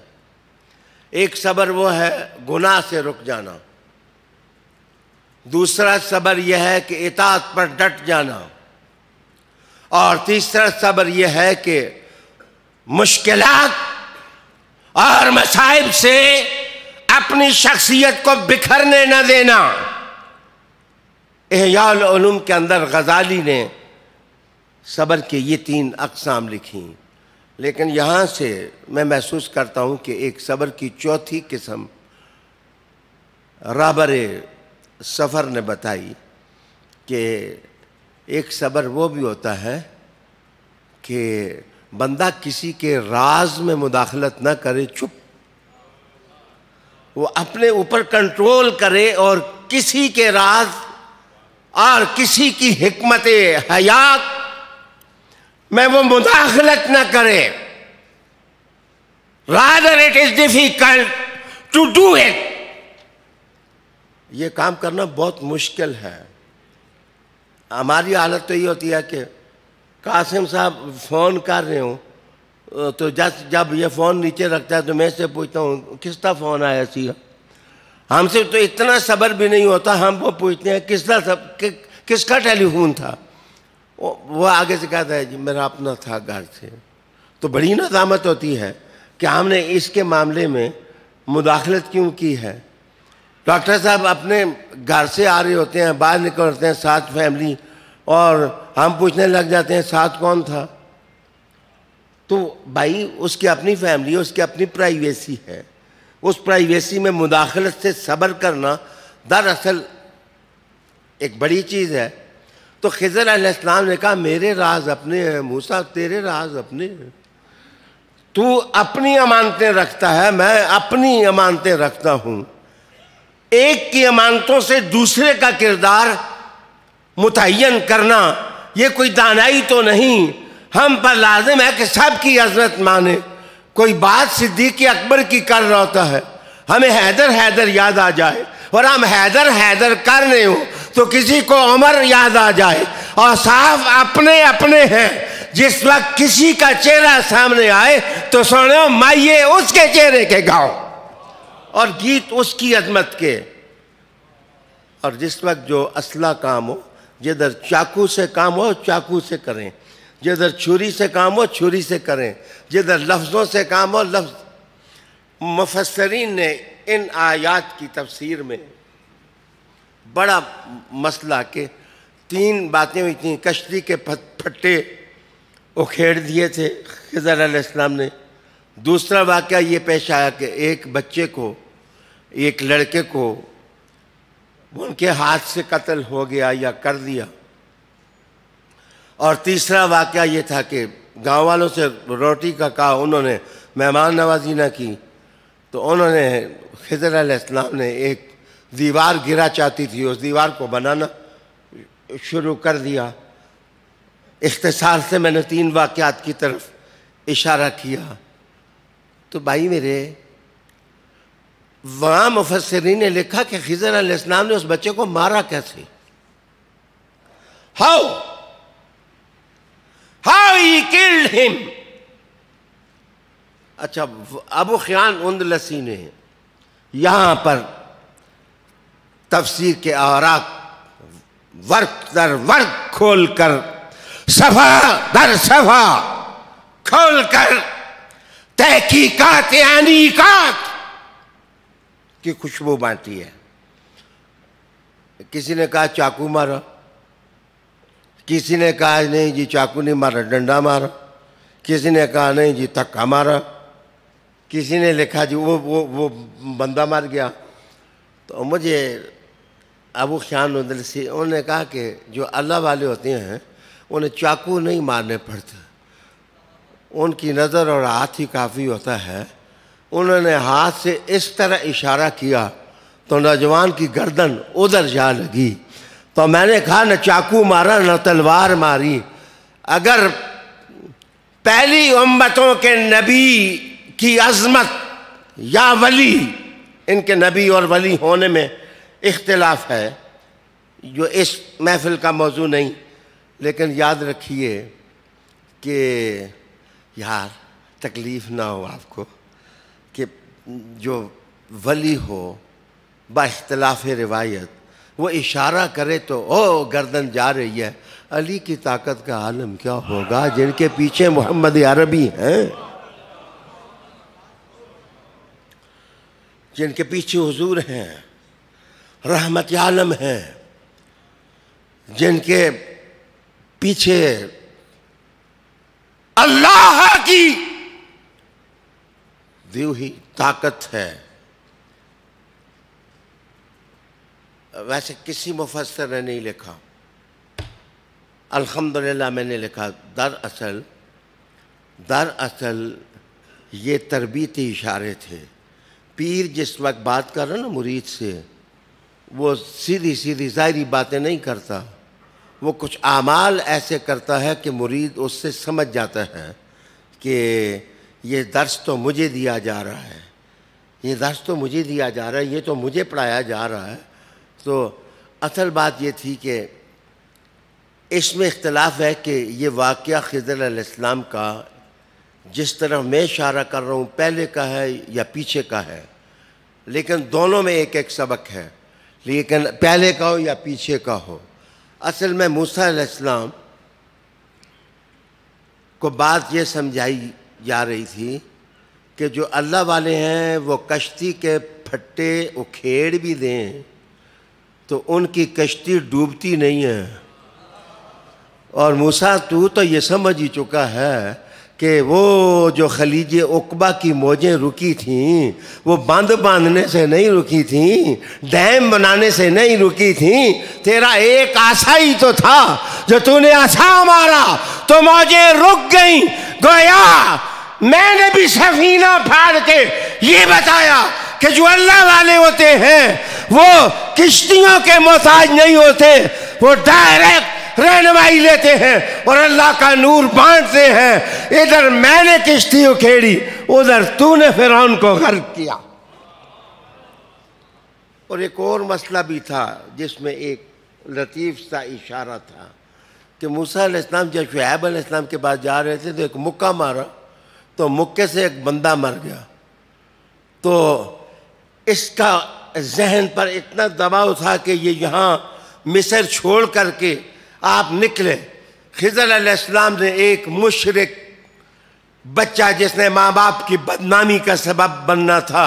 ایک صبر وہ ہے گناہ سے رک جانا، دوسرا صبر یہ ہے کہ اطاعت پر ڈٹ جانا، اور تیسرا صبر یہ ہے کہ مشکلات اور مصائب سے اپنی شخصیت کو بکھرنے نہ دینا۔ احیاء العلوم کے اندر غزالی نے صبر کے یہ 3 اقسام لکھی، لیکن یہاں سے میں محسوس کرتا ہوں کہ ایک صبر کی چوتھی قسم رابر سفر نے بتائی کہ ایک صبر وہ بھی ہوتا ہے کہ بندہ کسی کے راز میں مداخلت نہ کرے، چپ، وہ اپنے اوپر کنٹرول کرے اور کسی کے راز اور کسی کی حکمت حیات میں وہ مداخلت نہ کرے۔ rather it is difficult to do it، یہ کام کرنا بہت مشکل ہے۔ ہماری حالت تو یہ ہوتی ہے کہ قاسم صاحب فون کر رہے ہوں تو جب یہ فون نیچے رکھتا ہے تو میں سے پوچھتا ہوں کس طرح فون آیا سی؟ ہم سے تو اتنا صبر بھی نہیں ہوتا، ہم وہ پوچھتے ہیں کس کا ٹیلی فون تھا؟ وہ آگے سے کہتا ہے جی میرا اپنا تھا گھر سے۔ تو بڑی ندامت ہوتی ہے کہ ہم نے اس کے معاملے میں مداخلت کیوں کی ہے۔ ڈاکٹر صاحب اپنے گھر سے آ رہے ہوتے ہیں، باہر نکلتے ہیں ساتھ فیملی، اور ہم پوچھنے لگ جاتے ہیں ساتھ کون تھا؟ تو بھائی اس کی اپنی فیملی ہے، اس کی اپنی پرائیویسی ہے، اس پرائیویسی میں مداخلت سے صبر کرنا دراصل ایک بڑی چیز ہے۔ تو خضر علیہ السلام نے کہا میرے راز اپنے ہیں، موسیٰ تیرے راز اپنے ہیں، تو اپنی امانتیں رکھتا ہے، میں اپنی امانتیں رکھتا ہوں۔ ایک کی امانتوں سے دوسرے کا کردار متعین کرنا یہ کوئی دانائی تو نہیں، ہم پر لازم ہے کہ سب کی عظمت مانے۔ کوئی بات صدیق اکبر کی کر رہا ہوتا ہے، ہمیں حیدر یاد آ جائے، اور ہم حیدر کر رہے ہوں تو کسی کو عمر یاد آ جائے، اور صاف اپنے ہیں۔ جس وقت کسی کا چہرہ سامنے آئے تو سنو مائیے اس کے چہرے کے گاؤ اور گیت اس کی عظمت کے۔ اور جس وقت جو اصلہ کام ہو، جدھر چاقو سے کام ہو چاقو سے کریں، جدھر چھری سے کام ہو چھری سے کریں، جدھر لفظوں سے کام ہو لفظ۔ مفسرین نے ان آیات کی تفسیر میں بڑا مسئلہ کہ 3 باتیں ہوئی تھیں۔ کشتی کے پھٹے اکھیڑ دیے تھے خضر علیہ السلام نے۔ دوسرا واقعہ یہ پیش آیا کہ ایک بچے کو، ایک لڑکے کو ان کے ہاتھ سے قتل ہو گیا یا کر دیا۔ اور تیسرا واقعہ یہ تھا کہ گاؤں والوں سے روٹی کا کہا، انہوں نے مہمان نوازی نہ کی، تو انہوں نے خضر علیہ السلام نے ایک دیوار گرا چاہتی تھی، اس دیوار کو بنانا شروع کر دیا۔ اختصار سے میں نے 3 واقعات کی طرف اشارہ کیا۔ تو بھائی میرے، وہاں مفسرین نے لکھا کہ خضر علیہ السلام نے اس بچے کو مارا کیسے؟ How he killed him۔ اچھا، ابو خیان اندلسی نے یہاں پر تفسیر کے اوراق ورق در ورق کھول کر، صفحہ در صفحہ کھول کر تحقیقات انیقات کی خوشبو بانٹی ہے۔ کسی نے کہا چاقو مارا، کسی نے کہا نہیں جی چاقو نہیں مارا، ڈنڈا مارا، کسی نے کہا نہیں جی دھکا مارا، کسی نے لکھا جی وہ بندہ مار گیا۔ تو مجھے ابو خیان اندلسی انہوں نے کہا کہ جو اللہ والے ہوتے ہیں انہیں چاقو نہیں مارنے پڑتے، ان کی نظر اور ہاتھ ہی کافی ہوتا ہے۔ انہوں نے ہاتھ سے اس طرح اشارہ کیا تو نوجوان کی گردن ادھر جا لگی۔ تو میں نے کہا نہ چاقو مارا نہ تلوار ماری، اگر پہلی امتوں کے نبی کی عظمت یا ولی، ان کے نبی اور ولی ہونے میں اختلاف ہے جو اس محفل کا موضوع نہیں، لیکن یاد رکھیے کہ یار تکلیف نہ ہو آپ کو کہ جو ولی ہو با اختلاف روایت وہ اشارہ کرے تو او گردن جا رہی ہے، علی کی طاقت کا عالم کیا ہوگا جن کے پیچھے محمد عربی ہیں، جن کے پیچھے حضور ہیں، رحمت عالم ہیں، جن کے پیچھے اللہ کی دی ہوئی طاقت ہے۔ ویسے کسی مفسر نے نہیں لکھا، الحمدللہ میں نے لکھا۔ دراصل یہ تربیتی اشارے تھے۔ پیر جس وقت بات کر رہا نا مرید سے، وہ سیدھی سیدھی ظاہری باتیں نہیں کرتا، وہ کچھ اعمال ایسے کرتا ہے کہ مرید اس سے سمجھ جاتا ہے کہ یہ درس تو مجھے دیا جا رہا ہے، یہ درس تو مجھے دیا جا رہا ہے، یہ تو مجھے پڑھایا جا رہا ہے۔ تو اصل بات یہ تھی کہ اس میں اختلاف ہے کہ یہ واقعہ خضر علیہ السلام کا جس طرح میں اشارہ کر رہا ہوں پہلے کا ہے یا پیچھے کا ہے، لیکن دونوں میں ایک ایک سبق ہے، لیکن پہلے کا ہو یا پیچھے کا ہو۔ اصل میں موسیٰ علیہ السلام کو بات یہ سمجھائی جا رہی تھی کہ جو اللہ والے ہیں وہ کشتی کے پھٹے اکھیڑ بھی دیں تو ان کی کشتی ڈوبتی نہیں ہے، اور موسیٰ تو یہ سمجھ ہی چکا ہے کہ وہ جو خلیج عقبہ کی موجیں رکی تھیں وہ بند باندھنے سے نہیں رکی تھیں، ڈیم بنانے سے نہیں رکی تھیں، تیرا ایک آسا ہی تو تھا، جو تو نے آسا مارا تو موجیں رک گئیں۔ گویا میں نے بھی سفینہ پھاڑ کے یہ بتایا کہ جو اللہ والے ہوتے ہیں وہ کشتیوں کے محتاج نہیں ہوتے، وہ ڈائریکٹ رہنمائی لیتے ہیں اور اللہ کا نور بانٹتے ہیں۔ ادھر میں نے کشتی اکھیڑی، ادھر تو نے فرعون کو غرق کیا۔ اور ایک اور مسئلہ بھی تھا جس میں ایک لطیف سا اشارہ تھا کہ موسیٰ علیہ السلام جب شعیب علیہ السلام کے پاس جا رہے تھے تو ایک مکہ مارا، تو مکے سے ایک بندہ مر گیا، تو اس کا ذہن پر اتنا دباؤ تھا کہ یہ یہاں مصر چھوڑ کر کے آپ نکلے۔ خضر علیہ السلام نے ایک مشرک بچہ جس نے ماں باپ کی بدنامی کا سبب بننا تھا،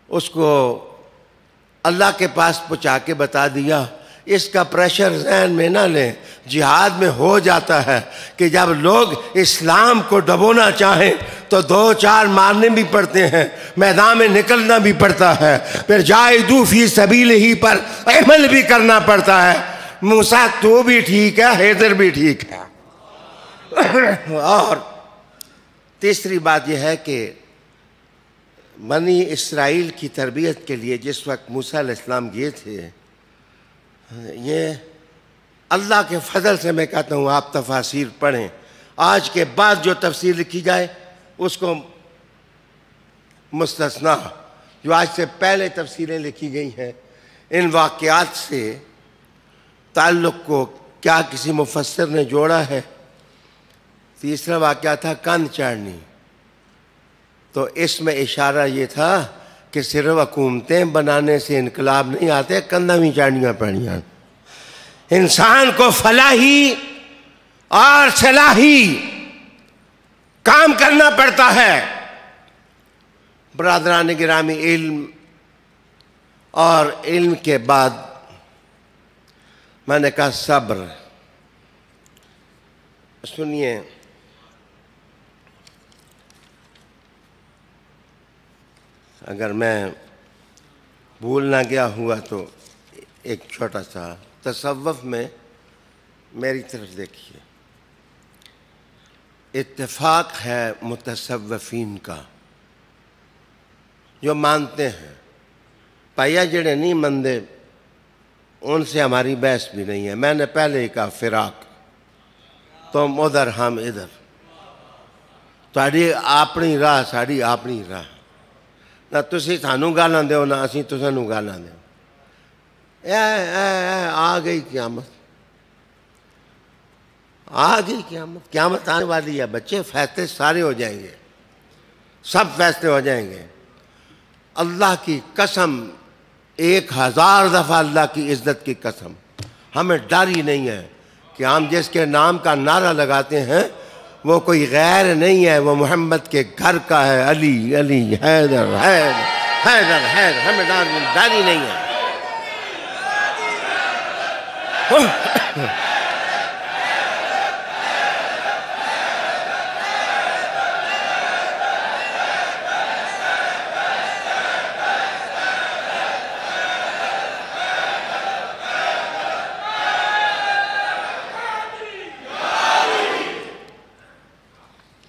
اس کو اللہ کے پاس پہنچا کے بتا دیا۔ اس کا پریشر ذہن میں نہ لیں، جہاد میں ہو جاتا ہے کہ جب لوگ اسلام کو ڈبونا چاہیں تو دو چار مارنے بھی پڑتے ہیں، میدان میں نکلنا بھی پڑتا ہے، پھر جاہدوا فی سبیلہ ہی پر عمل بھی کرنا پڑتا ہے۔ موسیٰ تو بھی ٹھیک ہے، حیدر بھی ٹھیک ہے۔ اور تیسری بات یہ ہے کہ بنی اسرائیل کی تربیت کے لیے جس وقت موسیٰ علیہ السلام گئے تھے، یہ اللہ کے فضل سے میں کہتا ہوں آپ تفاسیر پڑھیں، آج کے بعد جو تفسیر لکھی جائے اس کو مستثنا، جو آج سے پہلے تفسیریں لکھی گئی ہیں ان واقعات سے تعلق کو کیا کسی مفسر نے جوڑا ہے؟ تیسرا واقعہ تھا کند چاڑنی، تو اس میں اشارہ یہ تھا کہ صرف حکومتیں بنانے سے انقلاب نہیں آتے، کندھا بھی چاڑنیاں پڑنیاں۔ انسان کو فلاحی اور صلاحی کام کرنا پڑتا ہے۔ برادران گرامی، علم اور علم کے بعد میں نے کہا صبر۔ سنیے، اگر میں بھول نہ گیا ہوا تو ایک چھوٹا سا تصوف میں میری طرف دیکھیے، اتفاق ہے متصوفین کا جو مانتے ہیں، پائیا جڑے نہیں مندے ان سے ہماری بحث بھی نہیں ہے۔ میں نے پہلے ہی کہا فراق، تم ادھر ہم ادھر، تہاڈی اپنی راہ ساڈی اپنی راہ، نہ تسی سانوں گالاں دیو نہ اسی تسانوں گالاں دیو۔ آ گئی قیامت، آ گئی قیامت، قیامت آنے والی ہے بچے، فیصلے سارے ہو جائیں گے، سب فیصلے ہو جائیں گے۔ اللہ کی قسم، 1000 دفعہ اللہ کی عزت کی قسم، ہمیں ڈر ہی نہیں ہے کہ ہم جس کے نام کا نعرہ لگاتے ہیں وہ کوئی غیر نہیں ہے، وہ محمد کے گھر کا ہے، علی علی حیدر حیدر حیدر حیدر، ہمیں ڈر ہی نہیں ہے۔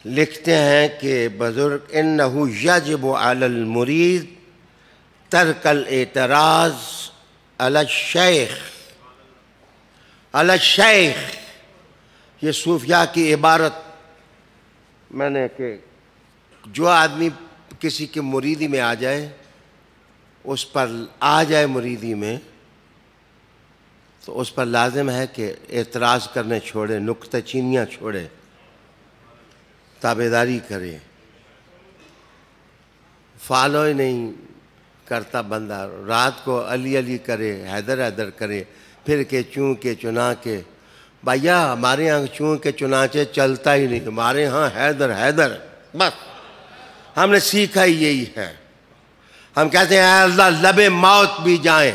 لکھتے ہیں کہ بزرگ انہو یجب علی المرید ترک الاعتراض علی الشیخ، علی الشیخ، یہ صوفیاء کی عبارت میں نے کہ جو آدمی کسی کی مریدی میں آ جائے، اس پر آ جائے مریدی میں، تو اس پر لازم ہے کہ اعتراض کرنے چھوڑے، نکتہ چینیاں چھوڑے، تابعداری کرے۔ فالو ہی نہیں کرتا بندہ، رات کو علی علی کرے، حیدر حیدر کرے، پھر کہ چوں کے چنا کے۔ بھائیا ہمارے ہاں چوں کے چنانچہ چلتا ہی نہیں، ہمارے ہاں حیدر حیدر، بس ہم نے سیکھا ہی یہی ہے۔ ہم کہتے ہیں اے اللہ لب موت بھی جائیں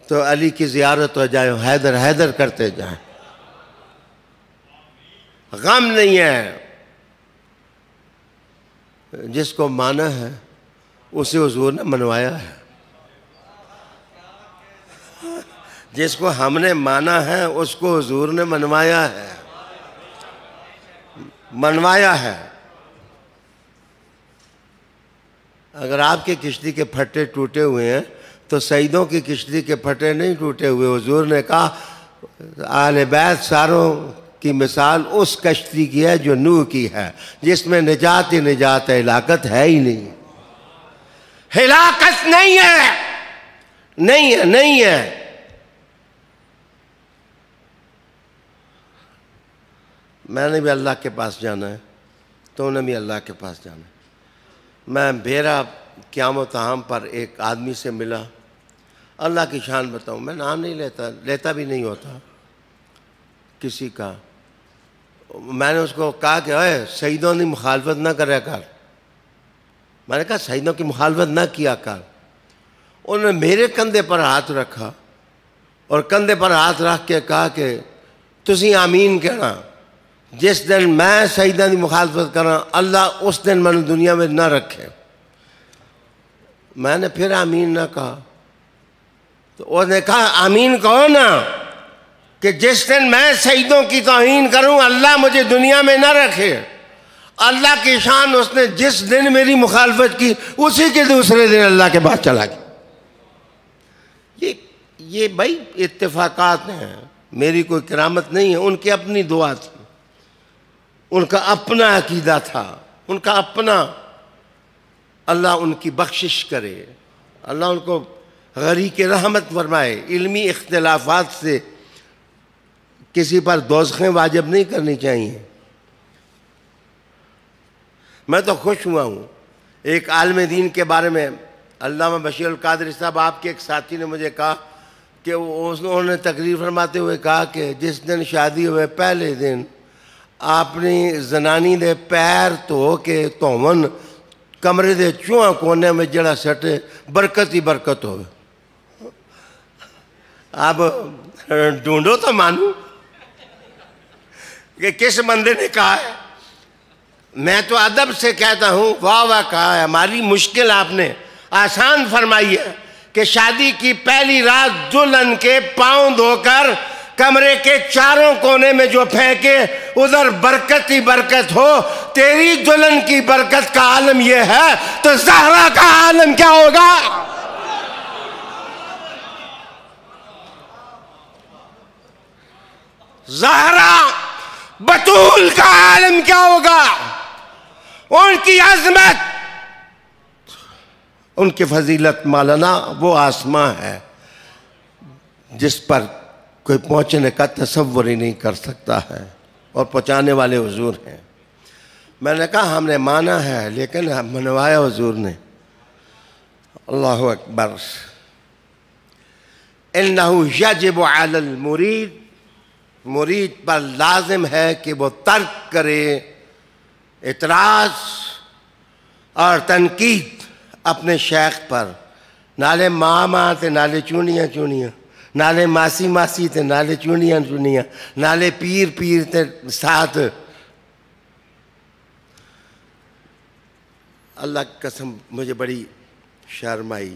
تو علی کی زیارت ہو جائے، حیدر حیدر کرتے جائیں، غم نہیں ہے۔ جس کو مانا ہے اسے حضور نے منوایا ہے، جس کو ہم نے مانا ہے اس کو حضور نے منوایا ہے، منوایا ہے۔ اگر آپ کی کشتی کے پھٹے ٹوٹے ہوئے ہیں تو سیدوں کی کشتی کے پھٹے نہیں ٹوٹے ہوئے۔ حضور نے کہا آل بیت ساروں کی مثال اس کشتی کی ہے جو نوح کی ہے، جس میں نجات ہی نجات ہے، ہلاکت ہے ہی نہیں، ہلاکت نہیں ہے، نہیں ہے، نہیں ہے۔ میں نے بھی اللہ کے پاس جانا ہے، تو نے بھی اللہ کے پاس جانا ہے۔ میں بھیرا قیام و تہام پر ایک آدمی سے ملا، اللہ کی شان بتاؤں، میں نام نہیں لیتا بھی نہیں ہوتا کسی کا۔ میں نے اس کو کہا کہ اے سیدوں نے مخالفت نہ کریا کر، میں نے کہا سیدوں کی مخالفت نہ کیا کر۔ انہوں نے میرے کندھے پر ہاتھ رکھا اور کندھے پر ہاتھ رکھ کے کہا کہ تسی آمین کہنا، جس دن میں سیدوں کی مخالفت کرا اللہ اس دن میں نے دنیا میں نہ رکھے۔ میں نے پھر آمین نہ کہا تو انہوں نے کہا آمین کہو نا کہ جس دن میں سیدوں کی توہین کروں اللہ مجھے دنیا میں نہ رکھے۔ اللہ کی شان، اس نے جس دن میری مخالفت کی اسی کے دوسرے دن اللہ کے پاس چلا گیا۔ یہ بھائی اتفاقات ہیں، میری کوئی کرامت نہیں ہے، ان کی اپنی دعا تھی، ان کا اپنا عقیدہ تھا، ان کا اپنا۔ اللہ ان کی بخشش کرے، اللہ ان کو غریق رحمت فرمائے۔ علمی اختلافات سے کسی پر دوزخیں واجب نہیں کرنی چاہیے۔ میں تو خوش ہوا ہوں، ایک عالم دین کے بارے میں علامہ بشیر القادری صاحب آپ کے ایک ساتھی نے مجھے کہا کہ انہوں نے تقریر فرماتے ہوئے کہا کہ جس دن شادی ہوئے پہلے دن اپنی زنانی دے پیر دھو کے تومن کمرے دے چوہاں کونے میں جڑا سٹے برکت ہی برکت ہوئے۔ اب ڈھونڈو تو مانو کہ کس بندے نے کہا ہے۔ میں تو ادب سے کہتا ہوں واہ واہ کہا ہے، ہماری مشکل آپ نے آسان فرمائی ہے کہ شادی کی پہلی رات دلہن کے پاؤں دھو کر کمرے کے چاروں کونے میں جو پھینکے ادھر برکت ہی برکت ہو. تیری دلہن کی برکت کا عالم یہ ہے تو زہرا کا عالم کیا ہوگا؟ زہرا بطول کا عالم کیا ہوگا؟ ان کی عظمت، ان کی فضیلت مولانا وہ آسمان ہے جس پر کوئی پہنچنے کا تصور ہی نہیں کر سکتا ہے، اور پہنچانے والے حضور ہیں. میں نے کہا ہم نے مانا ہے لیکن منوایا حضور نے. اللہ اکبر. انہو یجب علی المرید، مرید پر لازم ہے کہ وہ ترک کرے اعتراض اور تنقید اپنے شیخ پر. نالے ماما تے نالے چونیاں چونیاں، نالے ماسی ماسی تے نالے چونیاں چونیاں، نالے پیر پیر تے ساتھ. اللہ کی قسم مجھے بڑی شرم آئی.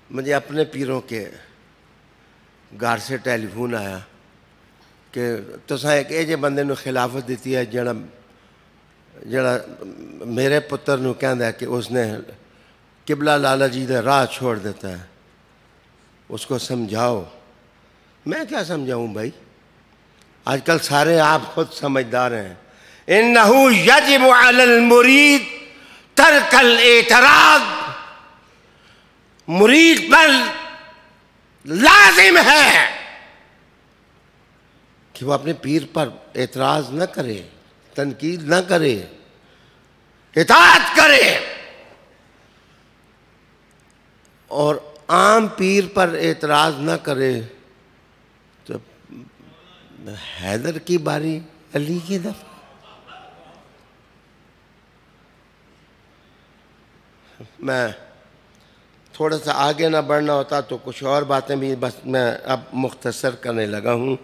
مجھے اپنے پیروں کے گھر سے ٹیلی فون آیا کہ تساں ایک ایجے بندے نو خلافت دیتی ہے جڑا میرے پتر نو کہندا ہے کہ اس نے قبلہ لالا جی دے راہ چھوڑ دیتا ہے، اس کو سمجھاؤ. میں کیا سمجھاؤں بھائی؟ آج کل سارے آپ خود سمجھدار ہیں. انہو یجب علی المرید ترک الاعتراض، مرید پر لازم ہے کہ وہ اپنے پیر پر اعتراض نہ کرے، تنقید نہ کرے، اطاعت کرے. اور عام پیر پر اعتراض نہ کرے تو حیدر کی باری علی کی دفعہ. میں تھوڑا سا آگے نہ بڑھنا ہوتا تو کچھ اور باتیں بھی، بس میں اب مختصر کرنے لگا ہوں.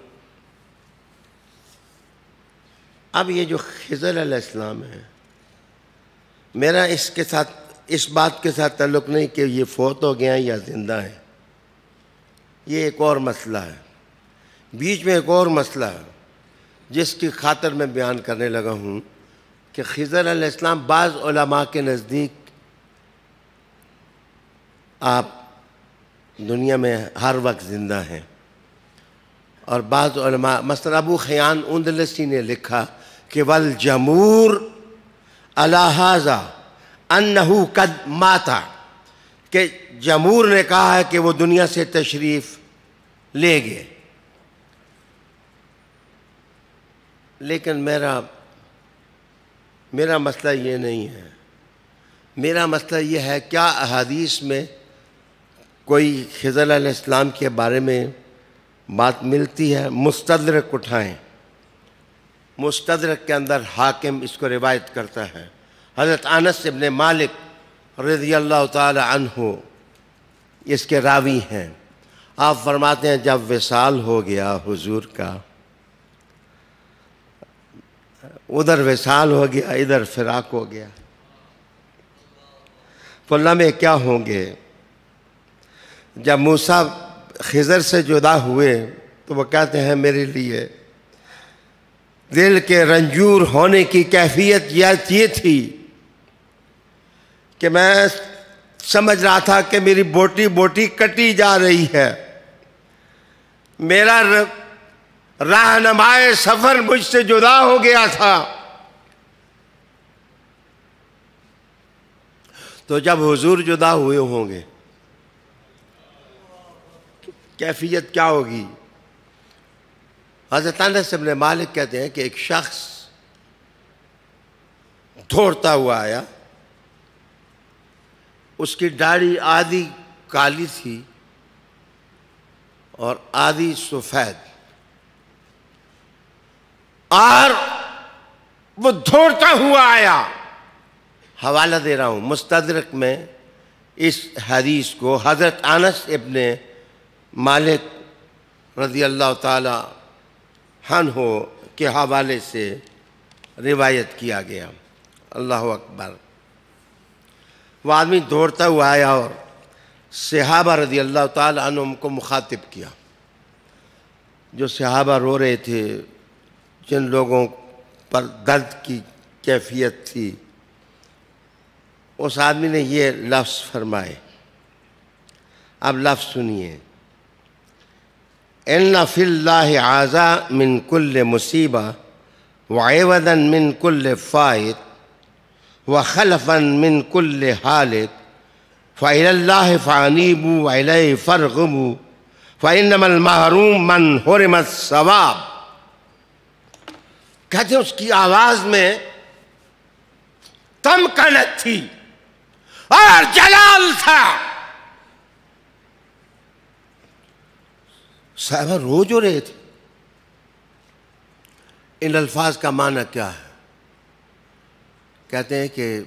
اب یہ جو خضر علیہ السلام ہے، میرا اس بات کے ساتھ تعلق نہیں کہ یہ فوت ہو گیا ہیں یا زندہ ہیں. یہ ایک اور مسئلہ ہے. بیچ میں ایک اور مسئلہ ہے جس کی خاطر میں بیان کرنے لگا ہوں کہ خضر علیہ السلام بعض علماء کے نزدیک آپ دنیا میں ہر وقت زندہ ہیں، اور بعض علماء مثلا ابو خیان اندلسی نے لکھا کہ والجمہور علی ھذا انہو قد ماتا، کہ جمہور نے کہا ہے کہ وہ دنیا سے تشریف لے گئے. لیکن میرا مسئلہ یہ نہیں ہے. میرا مسئلہ یہ ہے کیا احادیث میں کوئی خضر علیہ السلام کے بارے میں بات ملتی ہے؟ مستدرک اٹھائیں. مستدرک کے اندر حاکم اس کو روایت کرتا ہے. حضرت انس ابن مالک رضی اللہ تعالی عنہ اس کے راوی ہیں. آپ فرماتے ہیں جب وصال ہو گیا حضور کا، ادھر وصال ہو گیا ادھر فراق ہو گیا، تو لمحے کیا ہوں گے؟ جب موسیٰ خضر سے جدا ہوئے تو وہ کہتے ہیں میرے لیے دل کے رنجور ہونے کی کیفیت یہ تھی کہ میں سمجھ رہا تھا کہ میری بوٹی بوٹی کٹی جا رہی ہے. میرا رہنمائے سفر مجھ سے جدا ہو گیا تھا. تو جب حضور جدا ہوئے ہوں گے کیفیت کیا ہوگی؟ حضرت انس بن مالک کہتے ہیں کہ ایک شخص دوڑتا ہوا آیا، اس کی داڑھی آدھی کالی تھی اور آدھی سفید، اور وہ دوڑتا ہوا آیا. حوالہ دے رہا ہوں مستدرک میں اس حدیث کو حضرت انس ابن مالک رضی اللہ تعالی عنہ کے حوالے سے روایت کیا گیا. اللہ اکبر. وہ آدمی دوڑتا ہوا آیا اور صحابہ رضی اللہ تعالی عنہم کو مخاطب کیا. جو صحابہ رو رہے تھے، جن لوگوں پر درد کی کیفیت تھی، اس آدمی نے یہ لفظ فرمائے. اب لفظ سنیے. ان فی اللہ عازا من کل مصیبہ وعوضا من کل فائت وخلفا من کل حالک فإلی اللہ فانیبوا وإلیہ فارغبوا فإنما المحروم من حرم الثواب. کہتے ہیں اس کی آواز میں تمکنت تھی اور جلال تھا. صحابہ رو جو رہے تھے. ان الفاظ کا معنی کیا ہے؟ کہتے ہیں کہ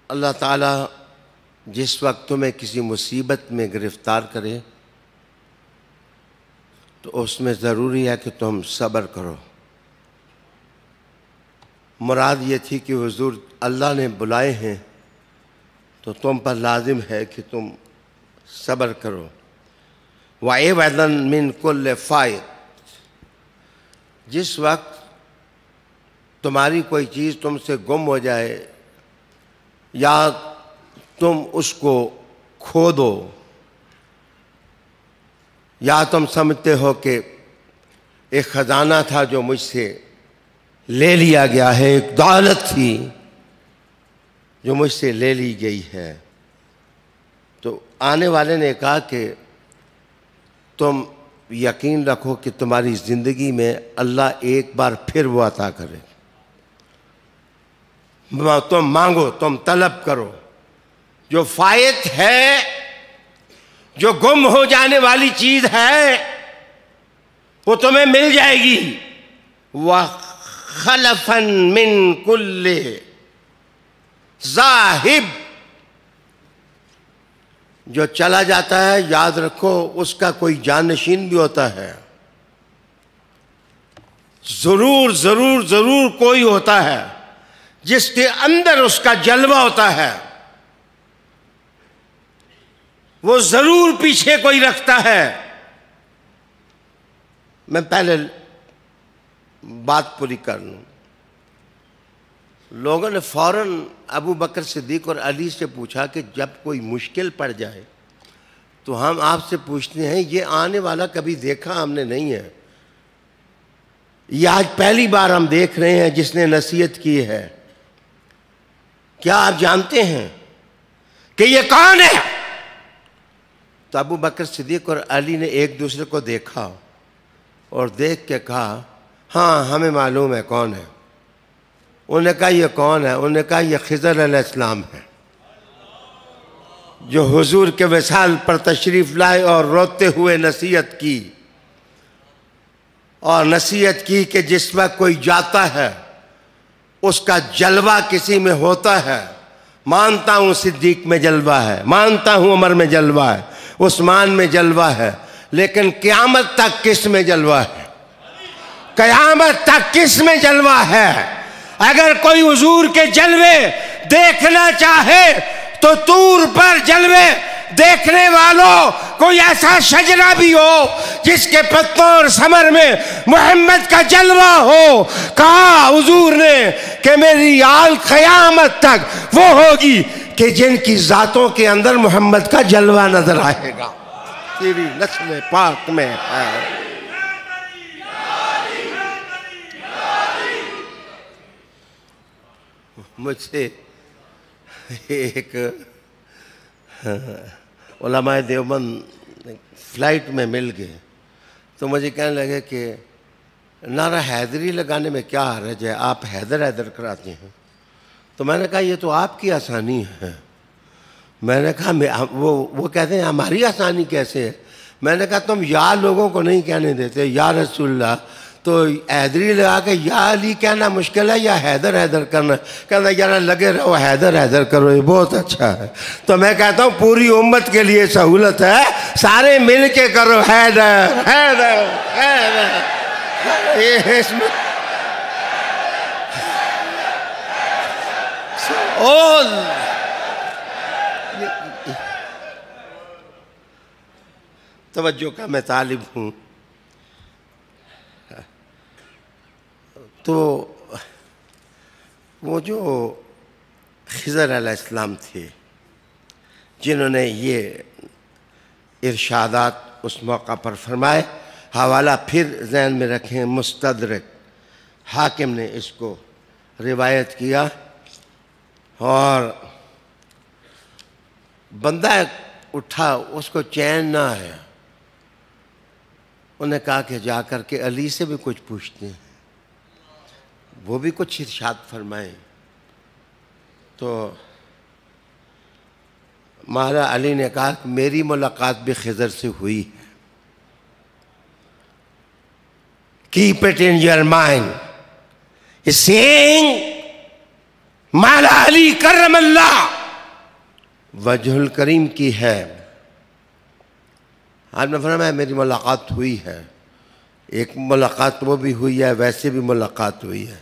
اللہ تعالیٰ جس وقت تمہیں کسی مصیبت میں گرفتار کرے تو اس میں ضروری ہے کہ تم صبر کرو. مراد یہ تھی کہ حضور اللہ نے بلائے ہیں تو تم پر لازم ہے کہ تم صبر کرو. وَعِوَضًا مِّن كُلِّ فَائِدٍ. جس وقت تمہاری کوئی چیز تم سے گم ہو جائے یا تم اس کو کھو دو یا تم سمجھتے ہو کہ ایک خزانہ تھا جو مجھ سے لے لیا گیا ہے، ایک دولت تھی جو مجھ سے لے لی گئی ہے، تو آنے والے نے کہا کہ تم یقین رکھو کہ تمہاری زندگی میں اللہ ایک بار پھر وہ عطا کرے. تم مانگو، تم طلب کرو. جو فائت ہے، جو گم ہو جانے والی چیز ہے، وہ تمہیں مل جائے گی. وَخَلَفًا مِّن كُلِّ ذَاهِبٍ. جو چلا جاتا ہے یاد رکھو اس کا کوئی جانشین بھی ہوتا ہے. ضرور ضرور ضرور کوئی ہوتا ہے جس کے اندر اس کا جلوہ ہوتا ہے. وہ ضرور پیچھے کوئی رکھتا ہے. میں پہلے بات پوری کر لوں. لوگوں نے فوراً ابو بکر صدیق اور علی سے پوچھا کہ جب کوئی مشکل پڑ جائے تو ہم آپ سے پوچھتے ہیں یہ آنے والا کبھی دیکھا ہم نے نہیں ہے، یہ آج پہلی بار ہم دیکھ رہے ہیں جس نے نصیحت کی ہے. کیا آپ جانتے ہیں کہ یہ کون ہے؟ تو ابو بکر صدیق اور علی نے ایک دوسرے کو دیکھا اور دیکھ کے کہا ہاں ہمیں معلوم ہے کون ہے. انہوں نے کہا یہ کون ہے؟ انہوں نے کہا یہ خضر علیہ السلام ہے جو حضور کے وصال پر تشریف لائے اور روتے ہوئے نصیحت کی، اور نصیحت کی کہ جس وقت کوئی جاتا ہے اس کا جلوہ کسی میں ہوتا ہے. مانتا ہوں صدیق میں جلوہ ہے، مانتا ہوں عمر میں جلوہ ہے، عثمان میں جلوہ ہے، لیکن قیامت تک کس میں جلوہ ہے؟ قیامت تک کس میں جلوہ ہے؟ اگر کوئی حضور کے جلوے دیکھنا چاہے تو طور پر جلوے دیکھنے والوں کوئی ایسا شجرہ بھی ہو جس کے پتوں اور ثمر میں محمد کا جلوہ ہو. کہا حضور نے کہ میری آل قیامت تک وہ ہوگی کہ جن کی ذاتوں کے اندر محمد کا جلوہ نظر آئے گا. تیری نسل پاک میں ہے. مجھ سے ایک علماء دیوبند فلائٹ میں مل گئے تو مجھے کہنے لگے کہ نعرہ حیدری لگانے میں کیا حرج ہے، آپ حیدر حیدر کراتے ہیں. تو میں نے کہا یہ تو آپ کی آسانی ہے. میں نے کہا وہ کہتے ہیں ہماری آسانی کیسے ہے؟ میں نے کہا تم یا لوگوں کو نہیں کہنے دیتے یا رسول اللہ، تو حیدری لگا کے یا علی کہنا مشکل ہے یا حیدر حیدر کرنا؟ کہنا یار لگے رہو حیدر حیدر کرو، یہ بہت اچھا ہے. تو میں کہتا ہوں پوری امت کے لیے سہولت ہے، سارے مل کے کرو حیدر حیدر حیدر. توجہ کا میں طالب ہوں. تو وہ جو خضر علیہ السلام تھے جنہوں نے یہ ارشادات اس موقع پر فرمائے، حوالہ پھر ذہن میں رکھیں، مستدرک حاکم نے اس کو روایت کیا، اور بندہ اٹھا، اس کو چین نہ آیا. انہوں نے کہا کہ جا کر کے علی سے بھی کچھ پوچھتے ہیں، وہ بھی کچھ ارشاد فرمائیں. تو مولا علی نے کہا کہ میری ملاقات بھی خضر سے ہوئی ہے. Keep it in your mind. He's saying, مولا علی کرم اللہ وجہ الکریم کی ہے. آپ نے فرمایا میری ملاقات ہوئی ہے. ایک ملاقات وہ بھی ہوئی ہے، ویسے بھی ملاقات ہوئی ہے.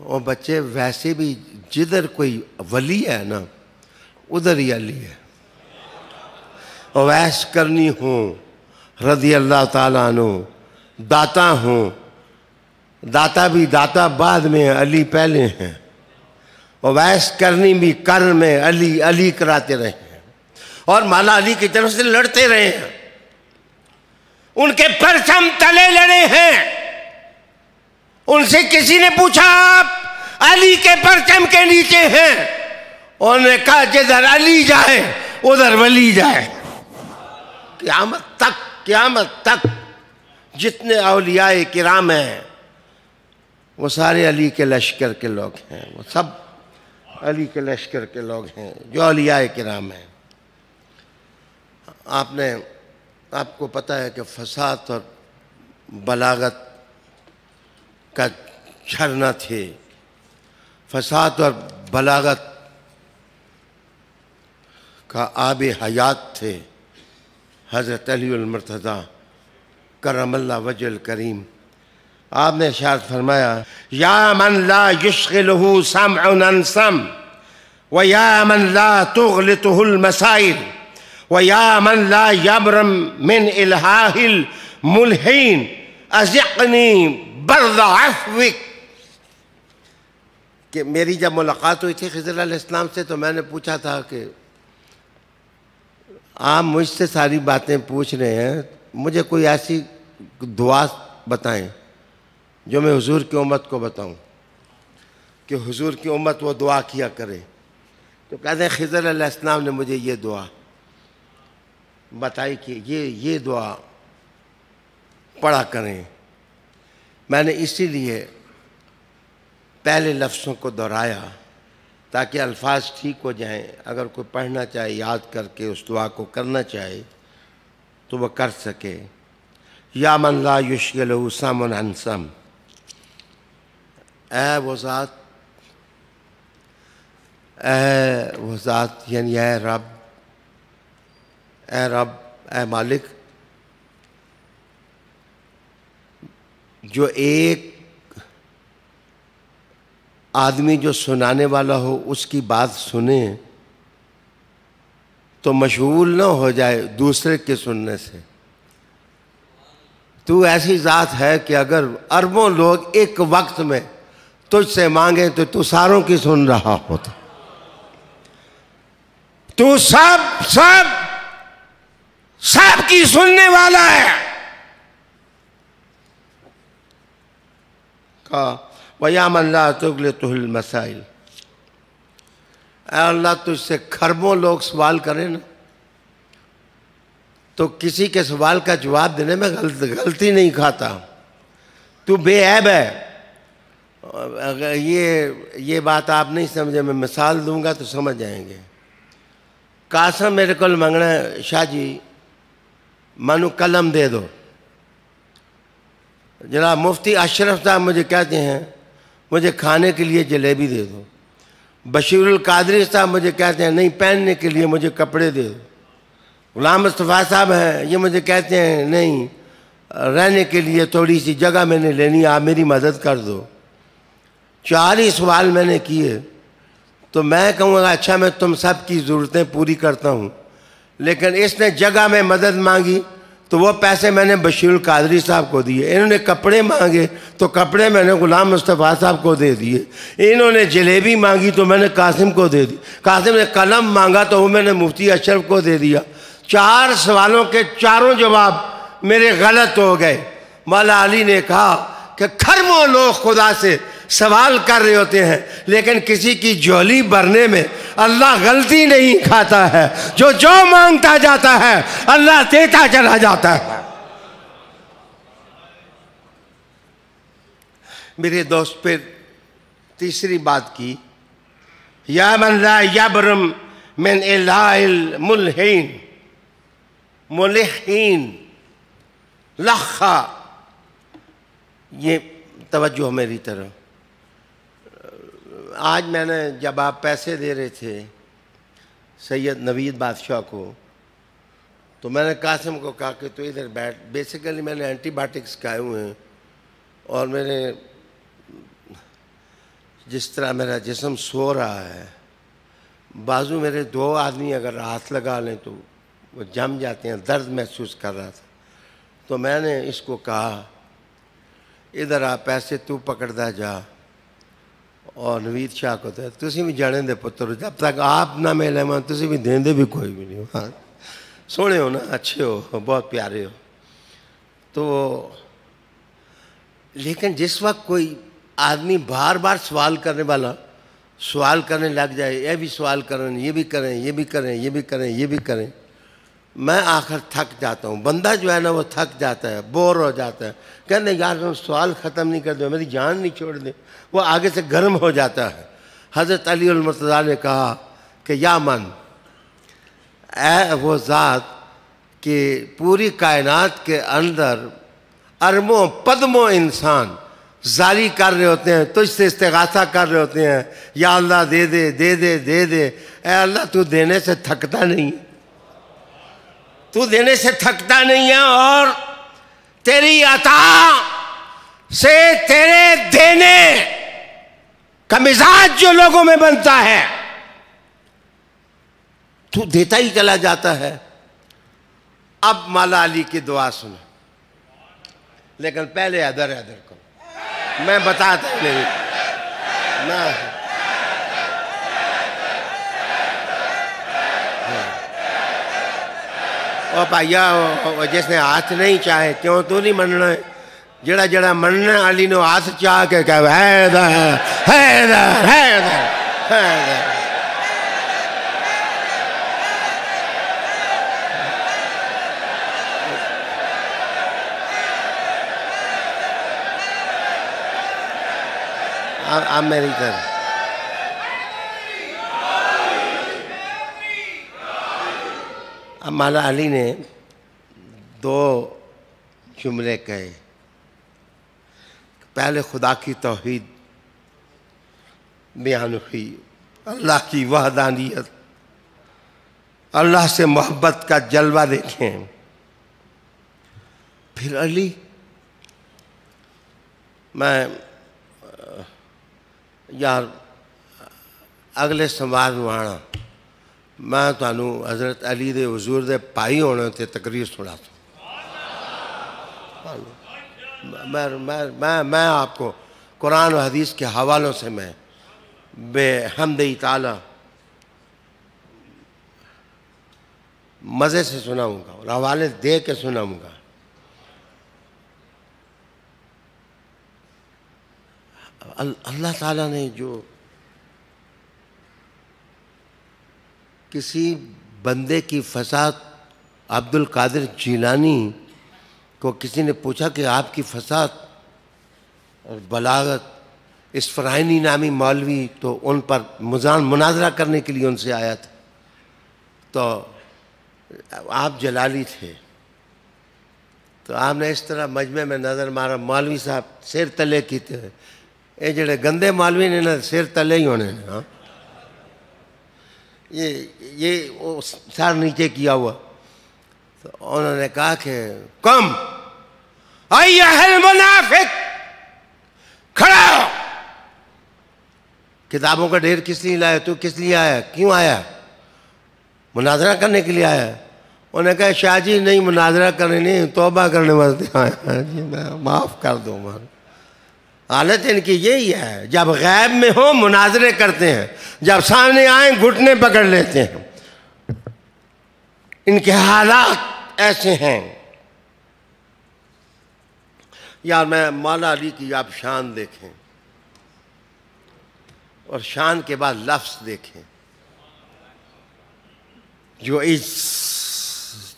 اور بچے ویسے بھی جدھر کوئی ولی ہے نا ادھر ہی علی ہے. اویس کرنی ہوں رضی اللہ تعالیٰ عنہ، داتا ہوں، داتا بھی داتا بعد میں، علی پہلے ہیں. اویس کرنی بھی کرن میں علی علی کراتے رہے ہیں، اور مولا علی کی طرف سے لڑتے رہے ہیں. ان کے پرچم تلے لڑے ہیں. ان سے کسی نے پوچھا آپ علی کے پرچم کے نیچے ہیں؟ انہوں نے کہا جدھر علی جائے ادھر ولی جائے. قیامت تک جتنے اولیاء کرام ہیں وہ سارے علی کے لشکر کے لوگ ہیں. وہ سب علی کے لشکر کے لوگ ہیں جو اولیاء کرام ہیں. آپ کو پتہ ہے کہ فصاحت اور بلاغت کا جھرنا تھے. فصاحت اور بلاغت کا آب حیات تھے حضرت علی المرتضیٰ کرم اللہ وجہ الکریم. آپ نے ارشاد فرمایا یا من لا یشغلہ سمع عن سمع ویا من لا تغلطہ المسائل ویا من لا یبرم من الہاہ الملحین ازقنی برد عفوک. کہ میری جب ملاقات ہوئی تھی خضر علیہ السلام سے تو میں نے پوچھا تھا کہ آپ مجھ سے ساری باتیں پوچھ رہے ہیں، مجھے کوئی ایسی دعا بتائیں جو میں حضور کی امت کو بتاؤں کہ حضور کی امت وہ دعا کیا کرے. تو کہتے ہیں خضر علیہ السلام نے مجھے یہ دعا بتائی کہ یہ دعا پڑھا کریں. میں نے اسی لیے پہلے لفظوں کو دہرایا تاکہ الفاظ ٹھیک ہو جائیں. اگر کوئی پڑھنا چاہے یاد کر کے اس دعا کو کرنا چاہے تو وہ کر سکے. یا من لا یشغلہ سمع عن سمع، اے وہ ذات یعنی اے رب اے مالک جو ایک آدمی جو سنانے والا ہو اس کی بات سنے تو مشغول نہ ہو جائے دوسرے کے سننے سے. تو ایسی ذات ہے کہ اگر اربوں لوگ ایک وقت میں تجھ سے مانگیں تو تو ساروں کی سن رہا ہوتا. تو سب کی سننے والا ہے. کہا وَيَا مَنْ لَا تُغْلِطُهُ الْمَسَائِلِ، اے اللہ تجھ سے کھربوں لوگ سوال کریں نا تو کسی کے سوال کا جواب دینے میں غلطی نہیں کھاتا. تو بے عیب ہے. اگر یہ بات آپ نہیں سمجھے، میں مثال دوں گا تو سمجھ جائیں گے. قاسم میرے کو منگنا ہے شاہ جی منو قلم دے دو. جناب مفتی اشرف صاحب مجھے کہتے ہیں مجھے کھانے کے لیے جلیبی دے دو. بشیر القادری صاحب مجھے کہتے ہیں نہیں پہننے کے لیے مجھے کپڑے دے دو. غلام مصطفیٰ صاحب ہیں یہ مجھے کہتے ہیں نہیں رہنے کے لیے تھوڑی سی جگہ میں نے لینی، آپ میری مدد کر دو. 4 ہی سوال میں نے کیے تو میں کہوں گا اچھا میں تم سب کی ضرورتیں پوری کرتا ہوں، لیکن اس نے جگہ میں مدد مانگی تو وہ پیسے میں نے بشیر القادری صاحب کو دیے. انہوں نے کپڑے مانگے تو کپڑے میں نے غلام مصطفیٰ صاحب کو دے دیے. انہوں نے جلیبی مانگی تو میں نے قاسم کو دے دی. قاسم نے قلم مانگا تو وہ میں نے مفتی اشرف کو دے دیا. 4 سوالوں کے چاروں جواب میرے غلط ہو گئے. مولا علی نے کہا کہ کھرموں لوگ خدا سے سوال کر رہے ہوتے ہیں لیکن کسی کی جھولی بھرنے میں اللہ غلطی نہیں کھاتا ہے. جو مانگتا جاتا ہے اللہ دیتا چلا جاتا ہے. میرے دوست پھر تیسری بات کی، یا من لا یبرم من الہ الملحین ملحین لخا. یہ توجہ میری طرف. آج میں نے جب آپ پیسے دے رہے تھے سید نوید بادشاہ کو تو میں نے قاسم کو کہا کہ تو ادھر بیٹھ. بیسیکلی میں نے اینٹی بایوٹکس کھائے ہوئے ہیں اور میرے جس طرح میرا جسم سو رہا ہے، بازو میرے 2 آدمی اگر ہاتھ لگا لیں تو وہ جم جاتے ہیں. درد محسوس کر رہا تھا تو میں نے اس کو کہا ادھر آ پیسے تو پکڑتا جا اور نوید شاہ کو دے. تسی بھی جانے دے پتر، جب تک آپ نہ ملے مان تسی بھی دین دے بھی کوئی بھی نہیں. ہاں سونے ہو نا، اچھے ہو، بہت پیارے ہو. تو لیکن جس وقت کوئی آدمی بار بار سوال کرنے والا سوال کرنے لگ جائے، یہ بھی سوال کریں، یہ بھی کریں، یہ بھی کریں، یہ بھی کریں، یہ بھی کریں، میں آخر تھک جاتا ہوں. بندہ جو ہے نا وہ تھک جاتا ہے، بور ہو جاتا ہے. کہنے یار سوال ختم نہیں کر دو، میری جان نہیں چھوڑ دے. وہ آگے سے گرم ہو جاتا ہے. حضرت علی المرتضیٰ نے کہا کہ یا من، اے وہ ذات کہ پوری کائنات کے اندر ارموں پدموں انسان زاری کر رہے ہوتے ہیں، تجھ سے استغاثہ کر رہے ہوتے ہیں، یا اللہ دے دے دے دے دے دے. اے اللہ تو دینے سے تھکتا نہیں، تو دینے سے تھکتا نہیں ہے، اور تیری عطا سے تیرے دینے کا مزاج جو لوگوں میں بنتا ہے تو دیتا ہی چلا جاتا ہے. اب مولا علی کی دعا سنو، لیکن پہلے ادھر کرو. میں بتاتا نہیں میں او بھائیا جس نے ہاتھ نہیں چاہے کیوں تو نہیں مننا ہے. جڑا جڑا مننا علی نے ہاتھ چاہ کے کہ حیدر حیدر حیدر حیدر. اب میری طرف اب مولا علی نے 2 جملے کہے. پہلے خدا کی توحید بیان ہوئی، اللہ کی وحدانیت، اللہ سے محبت کا جلوہ دیکھیں. پھر علی، میں یار اگلے سماج میں آنا میں تانوں حضرت علی دے حضور دے پائی ہونے تے تقریر سنا تو میں آپ کو قرآن و حدیث کے حوالوں سے میں بے حمد تعالی مزے سے سناؤں گا اور حوالے دے کے سناؤں گا. اللہ تعالیٰ نے جو کسی بندے کی فساد، عبد القادر جیلانی کو کسی نے پوچھا کہ آپ کی فساد اور بلاغت، اسفرائینی نامی مولوی تو ان پر مناظرہ کرنے کے لیے ان سے آیا تھا. تو آپ جلالی تھے تو آپ نے اس طرح مجمع میں نظر مارا، مولوی صاحب سر تلے کی تھے. یہ جڑے گندے مولوی نے نا سر تلے ہی ہونے ہیں. ہاں یہ سر نیچے کیا ہوا. تو انہوں نے کہا کہ کم ایھا المنافق، کھڑا ہو. کتابوں کا ڈھیر کس لیے لایا؟ تو کس لیے آیا؟ کیوں آیا؟ مناظرہ کرنے کے لیے آیا؟ انہوں نے کہا شاہ جی نہیں مناظرہ کرنے نہیں توبہ کرنے واسطے آیا جی معاف کر دو مار. حالت ان کی یہی ہے، جب غیب میں ہو مناظرے کرتے ہیں، جب سامنے آئیں گھٹنے پکڑ لیتے ہیں. ان کے حالات ایسے ہیں. یار میں مولا علی کی آپ شان دیکھیں اور شان کے بعد لفظ دیکھیں. جو عز،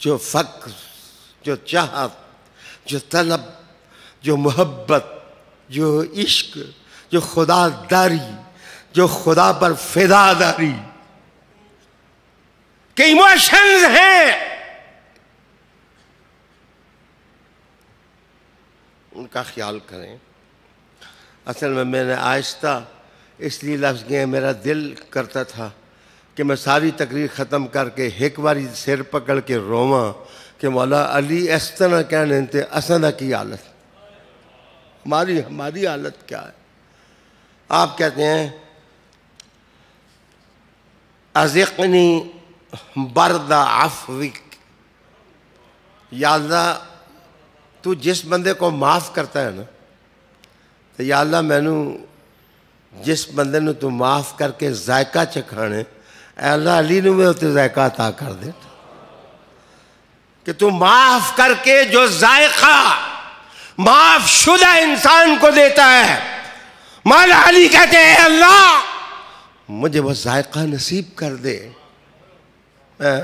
جو فقر، جو چاہت، جو طلب، جو محبت، جو عشق، جو خدا داری، جو خدا پر فدا داری کہ ایموشنز ہیں، ان کا خیال کریں. اصل میں نے آہستہ اس لیے لفظ گئے، میرا دل کرتا تھا کہ میں ساری تقریر ختم کر کے ایک باری سر پکڑ کے رواں کہ مولا علی اس طرح کہنے تھے اسندہ کی حالت، ہماری حالت کیا ہے. آپ کہتے ہیں ازقنی برد عفوک، یا اللہ تو جس بندے کو معاف کرتا ہے نا، تو یا اللہ میں نو جس بندے نو تو معاف کر کے ذائقہ چکھانے، اے اللہ علی نو میں ہوتے ذائقہ عطا کر دے کہ تو معاف کر کے جو ذائقہ معاف شدہ انسان کو دیتا ہے. مولا علی کہتے ہیں اے اللہ مجھے وہ ذائقہ نصیب کر دے. میں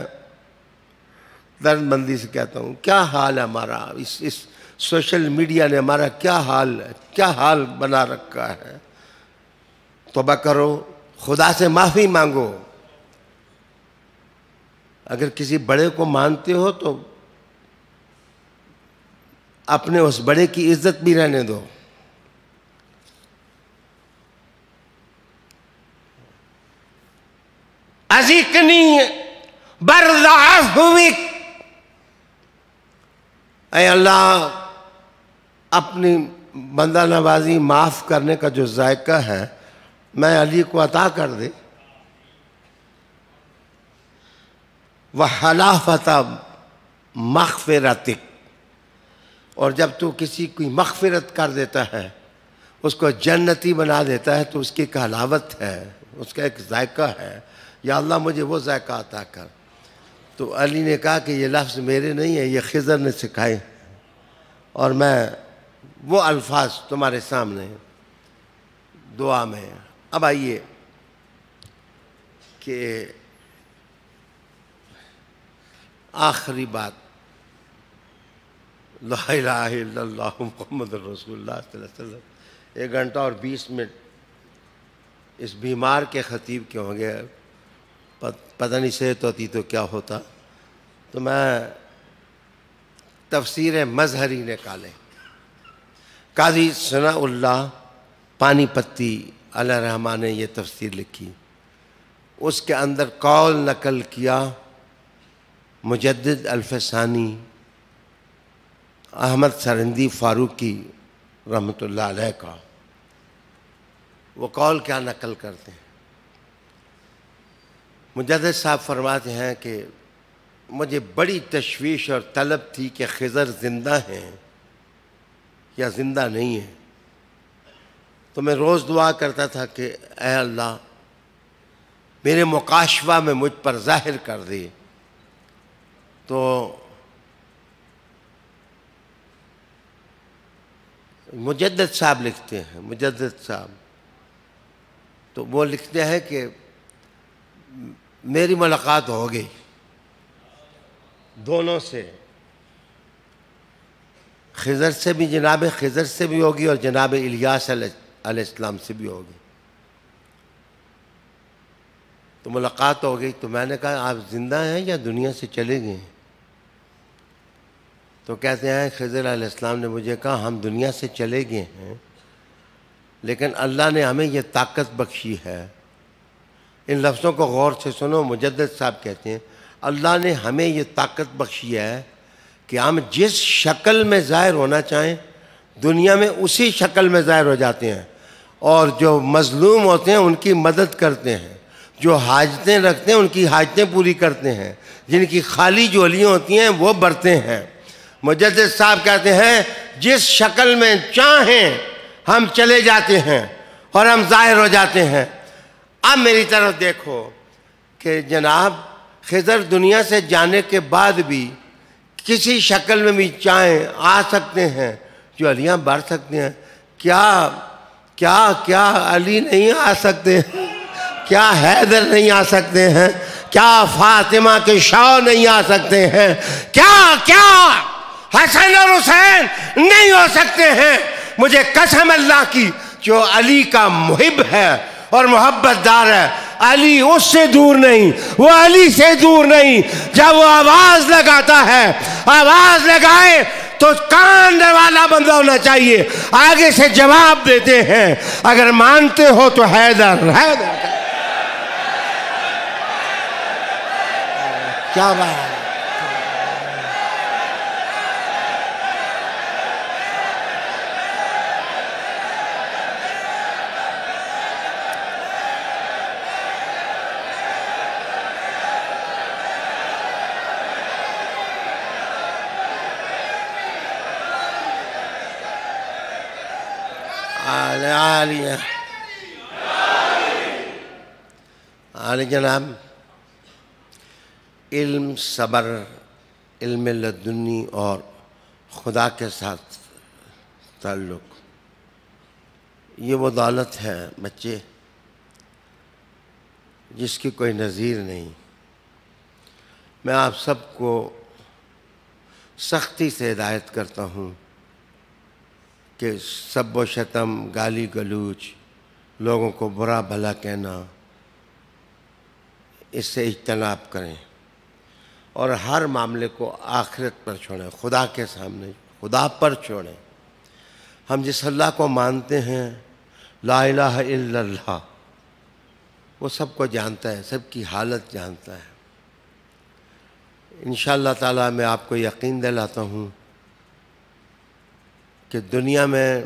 درد مندی سے کہتا ہوں کیا حال ہے ہمارا، اس سوشل میڈیا نے ہمارا کیا حال بنا رکھا ہے. توبہ کرو، خدا سے معافی مانگو. اگر کسی بڑے کو مانتے ہو تو اپنے اس بڑے کی عزت بھی رہنے دو. ازقنی برد عفوک، اے اللہ اپنی بندہ نوازی معاف کرنے کا جو ذائقہ ہے میں علی کو عطا کر دے. وحلافت مغفرتک، اور جب تو کسی کی مغفرت کر دیتا ہے، اس کو جنتی بنا دیتا ہے، تو اس کی ایک حلاوت ہے، اس کا ایک ذائقہ ہے. یا اللہ مجھے وہ ذائقہ عطا کر. تو علی نے کہا کہ یہ لفظ میرے نہیں ہیں، یہ خضر نے سکھائے، اور میں وہ الفاظ تمہارے سامنے دعا میں. اب آئیے کہ آخری بات، لا الہ الا اللہ محمد رسول اللہ صلی اللہ علیہ وسلم. 1 گھنٹہ اور 20 منٹ اس بیمار کے خطیب کے ہوں گے، پتہ نہیں صحت ہوتی تو کیا ہوتا. تو میں تفسیر مظہری نکالے. قاضی ثناء اللہ پانی پتی علیہ الرحمٰن نے یہ تفسیر لکھی. اس کے اندر قول نقل کیا مجدد الفسانی، احمد سرندی فاروقی رحمۃ اللہ علیہ کا. وہ قول کیا نقل کرتے ہیں؟ مجدد صاحب فرماتے ہیں کہ مجھے بڑی تشویش اور طلب تھی کہ خضر زندہ ہیں یا زندہ نہیں ہیں. تو میں روز دعا کرتا تھا کہ اے اللہ میرے مکاشفہ میں مجھ پر ظاہر کر دے. تو مجدد صاحب لکھتے ہیں، مجدد صاحب تو وہ لکھتے ہیں کہ میری ملاقات ہو گئی دونوں سے، خضر سے بھی، جناب خضر سے بھی ہوگی اور جناب الیاس علیہ السلام سے بھی ہوگی. تو ملاقات ہو گئی. تو میں نے کہا آپ زندہ ہیں یا دنیا سے چلے گئے؟ تو کہتے ہیں خضر علیہ السلام نے مجھے کہا ہم دنیا سے چلے گئے ہیں، لیکن اللہ نے ہمیں یہ طاقت بخشی ہے. ان لفظوں کو غور سے سنو. مجدد صاحب کہتے ہیں اللہ نے ہمیں یہ طاقت بخشی ہے کہ ہم جس شکل میں ظاہر ہونا چاہیں دنیا میں اسی شکل میں ظاہر ہو جاتے ہیں، اور جو مظلوم ہوتے ہیں ان کی مدد کرتے ہیں. جو حاجتیں رکھتے ہیں ان کی حاجتیں پوری کرتے ہیں، جن کی خالی جولیاں ہوتی ہیں وہ برتے ہیں۔ مجدد صاحب کہتے ہیں جس شکل میں چاہیں ہم چلے جاتے ہیں اور ہم ظاہر ہو جاتے ہیں۔ اب میری طرف دیکھو کہ جناب خضر دنیا سے جانے کے بعد بھی کسی شکل میں بھی چاہیں آ سکتے ہیں، جولیاں بر سکتے ہیں۔ کیا کیا کیا علی نہیں آ سکتے؟ کیا حیدر نہیں آ سکتے ہیں؟ کیا فاطمہ کے شوہر نہیں آ سکتے ہیں؟ کیا حسن اور حسین نہیں ہو سکتے ہیں؟ مجھے قسم اللہ کی جو علی کا محب ہے اور محبت دار ہے، علی اس سے دور نہیں، وہ علی سے دور نہیں۔ جب وہ آواز لگاتا ہے، آواز لگائے تو کان والا بندہ ہونا چاہیے، آگے سے جواب دیتے ہیں۔ اگر مانتے ہو تو حیدر کیا بات ہے۔ عالی جناب، علم، صبر، علم لدنی اور خدا کے ساتھ تعلق، یہ وہ دولت ہے بچے جس کی کوئی نظیر نہیں۔ میں آپ سب کو سختی سے ہدایت کرتا ہوں کہ سب و شتم، گالی گلوچ، لوگوں کو برا بھلا کہنا، اس سے اجتناب کریں اور ہر معاملے کو آخرت پر چھوڑیں، خدا کے سامنے، خدا پر چھوڑیں۔ ہم جس اللہ کو مانتے ہیں، لا الہ الا اللہ، وہ سب کو جانتا ہے، سب کی حالت جانتا ہے۔ انشاءاللہ تعالیٰ میں آپ کو یقین دلاتا ہوں کہ دنیا میں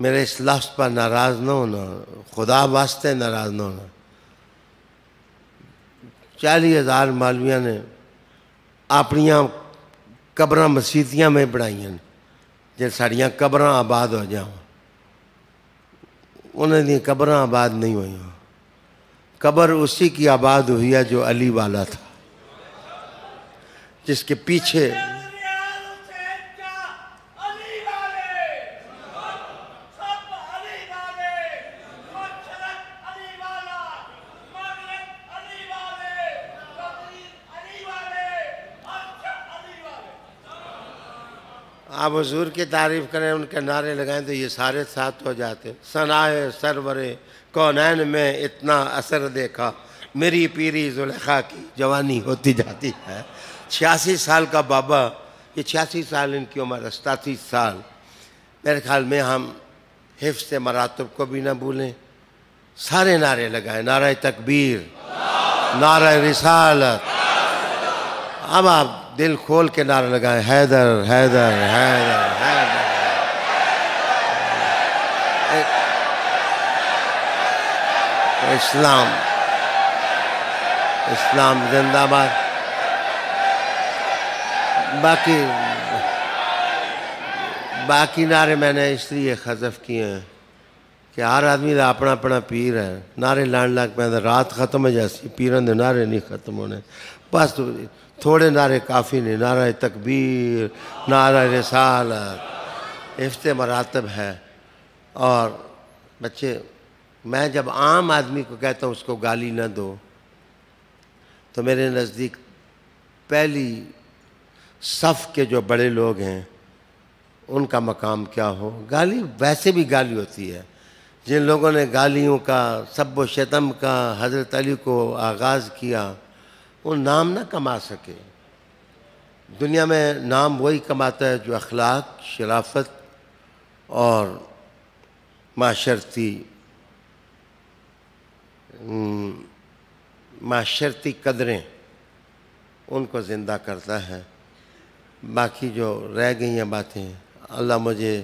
میرے اس لفظ پر ناراض نہ ہونا، خدا واسطے ناراض نہ ہونا۔ 40,000 مولویاں نے اپنیاں قبراں مسیتیاں میں بڑھائیاں جے ساڑیاں قبراں آباد ہو جاؤں، انہیں دی قبراں آباد نہیں ہوئی ہوں۔ قبر اسی کی آباد ہوئی ہے جو علی والا تھا، جس کے پیچھے آپ حضور کی تعریف کریں، ان کے نعرے لگائیں تو یہ سارے ساتھ ہو جاتے۔ ثنائے سرور کونین میں اتنا اثر دیکھا، میری پیری زلیخا کی جوانی ہوتی جاتی ہے۔ 86 سال کا بابا، یہ 86 سال ان کی عمر، 87 سال۔ میرے خیال میں ہم حفظ مراتب کو بھی نہ بھولیں، سارے نعرے لگائیں، نعرہ تکبیر، نعرہ رسالت۔ اب آپ دل کھول کے نعرہ لگائیں، حیدر حیدر حیدر حیدر۔ اسلام اسلام زندہ باد۔ باقی نعرے میں نے اس لیے حذف کیے ہیں کہ ہر آدمی کا اپنا اپنا پیر ہے، نعرے لان لگ پہ رات ختم ہو جاسی، پیرن دے نعرے نہیں ختم ہونے، بس تھوڑے نعرے کافی نہیں۔ نعرہ تکبیر، نعرہ رسالت، حفظ مراتب ہے۔ اور بچے، میں جب عام آدمی کو کہتا ہوں اس کو گالی نہ دو، تو میرے نزدیک پہلی صف کے جو بڑے لوگ ہیں ان کا مقام کیا ہو۔ گالی ویسے بھی گالی ہوتی ہے۔ جن لوگوں نے گالیوں کا، سب و شتم کا حضرت علی کو آغاز کیا، وہ نام نہ کما سکے۔ دنیا میں نام وہی کماتا ہے جو اخلاق، شرافت اور معاشرتی قدریں ان کو زندہ کرتا ہے۔ باقی جو رہ گئی ہیں باتیں، اللہ مجھے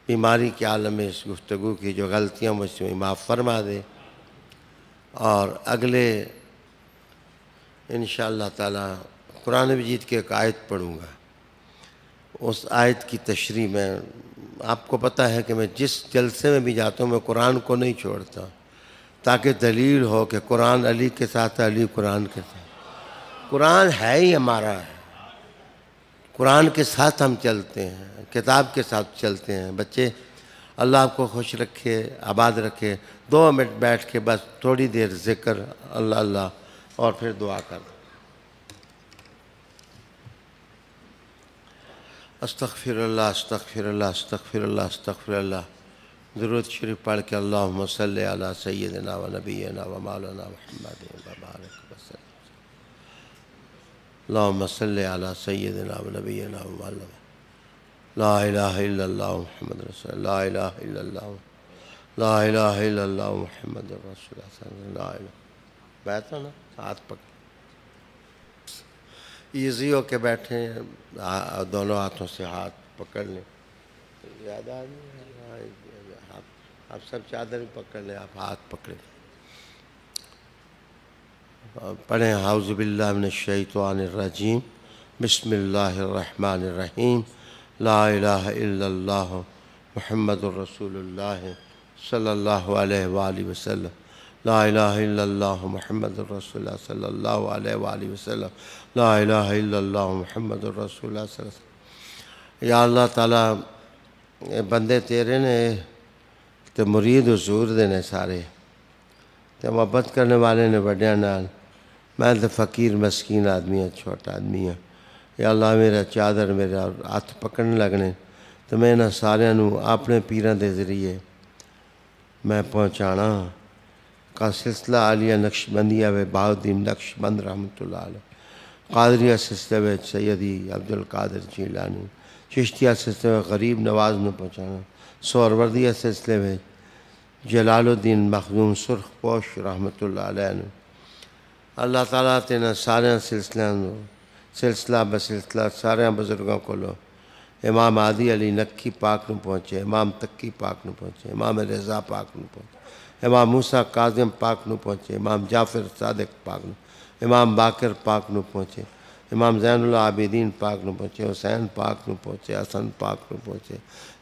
بیماری کے عالم میں اس گفتگو کی جو غلطیاں مجھ سے معاف فرما دے۔ اور اگلے انشاءاللہ تعالی قرآن مجید کی ایک آیت پڑھوں گا. اس آیت کی تشریح میں آپ کو پتہ ہے کہ میں جس جلسے میں بھی جاتا ہوں میں قرآن کو نہیں چھوڑتا تاکہ دلیل ہو کہ قرآن علی کے ساتھ ہے، علی قرآن کے ساتھ. قرآن ہے ہی ہمارا ہے، قرآن کے ساتھ ہم چلتے ہیں، کتاب کے ساتھ چلتے ہیں. بچے اللہ آپ کو خوش رکھے، آباد رکھے. 2 منٹ بیٹھ کے بس تھوڑی دیر ذکر اللہ اللہ اور پھر دعا کر. استغفر اللہ استغفر اللہ استغفر اللہ استغفر اللہ. درود شریف پڑھ کے اللہم صلی علی سیدنا و نبینا و مولانا محمد وبارک وسلم. اللہم صلی علی سیدنا و نبینا و مولانا. لا الہ الا اللہ محمد رسول اللہ. لا الہ الا اللہ. لا الہ الا اللہ محمد رسول اللہ. لا الہ. بیٹھا نا ہاتھ پکڑ ایزی ہو کے بیٹھیں، دونوں ہاتھوں سے ہاتھ پکڑ لیں. یاد آ رہی ہے؟ آپ سب چادر پکڑ لیں، آپ ہاتھ پکڑیں. پڑھیں اعوذ باللہ من الشیطان الرجیم بسم اللہ الرحمن الرحیم. لا الہ الا اللہ محمد الرسول اللہ صلی اللہ علیہ وآلہ وسلم. لا الہ الا اللہ محمد الرسول اللہ صلی اللہ علیہ وآلہ وسلم. لا الہ الا اللہ محمد الرسول اللہ صلی اللہ علیہ وسلم. یا اللہ تعالیٰ بندے تیرے نے تے مرید حضور دے نے سارے تے محبت کرنے والے نے بڑیاں نال. میں تے فقیر مسکین آدمی ہوں، چھوٹا آدمی ہوں. یا اللہ میرا چادر میرے ہاتھ پکڑنے لگنے تو میں انہاں ساریاں نوں اپنے پیراں دے ذریعے میں پہنچانا. کا سلسلہ عالیہ نقشبندیہ و بہاؤالدین نقشبند رحمۃ اللہ علیہ. قادریہ سلسلے میں سیدی عبدالقادر جیلانی. چشتیہ سلسلے میں غریب نواز نوں پہنچانا. سہروردیہ سلسلے میں جلال الدین مخدوم سرخ پوش رحمۃ اللہ علیہ نے. اللہ تعالیٰ تینا سارے سلسلہ بسلسلہ سارے بزرگوں کو لو. امام عادی علی نقی پاک نو پہنچے، امام تقی پاک نو پہنچے، امام رضا پاک نو پہنچے، امام موسیٰ کاظم پاک نو پہنچے، امام جعفر صادق پاک نو، امام باقر پاک نو پہنچے، امام زین العابدین پاک نو پہنچے، حسین پاک نو پہنچے، حسن پاک نو پہنچے،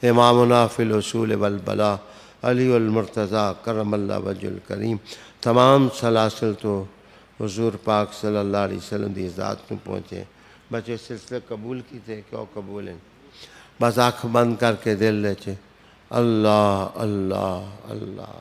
امامنا فی الوصول والبلاء علی المرتضیٰ کرم اللہ وجہ الکریم. تمام سلاسل تو حضور پاک صلی اللہ علیہ وسلم دی ذات نو پہنچے. بچے سلسلے قبول کی تھے، کیوں قبول ہیں؟ بس آنکھ بند کر کے دل لے چھے اللہ اللہ اللہ.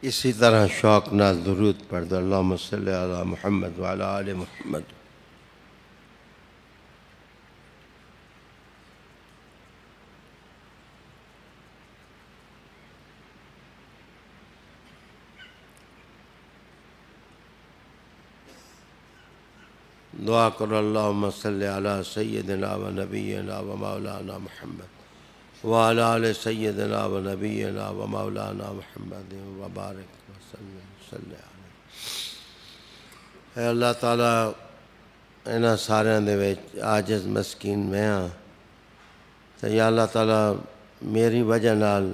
اسی طرح شوق ناز درود پڑھ دو. اللہم صلی علی محمد وعلی آل محمد. دعا کرو اللہم صلی علی سیدنا و نبینا و مولانا محمد وعلی آل سیدنا و نبینا و مولانا محمد وبارک وسلم صلی علیہ. اے اللہ تعالیٰ انہاں ساریاں دے وچ عاجز مسکین میں ہاں تے یا اللہ تعالیٰ میری وجہ نال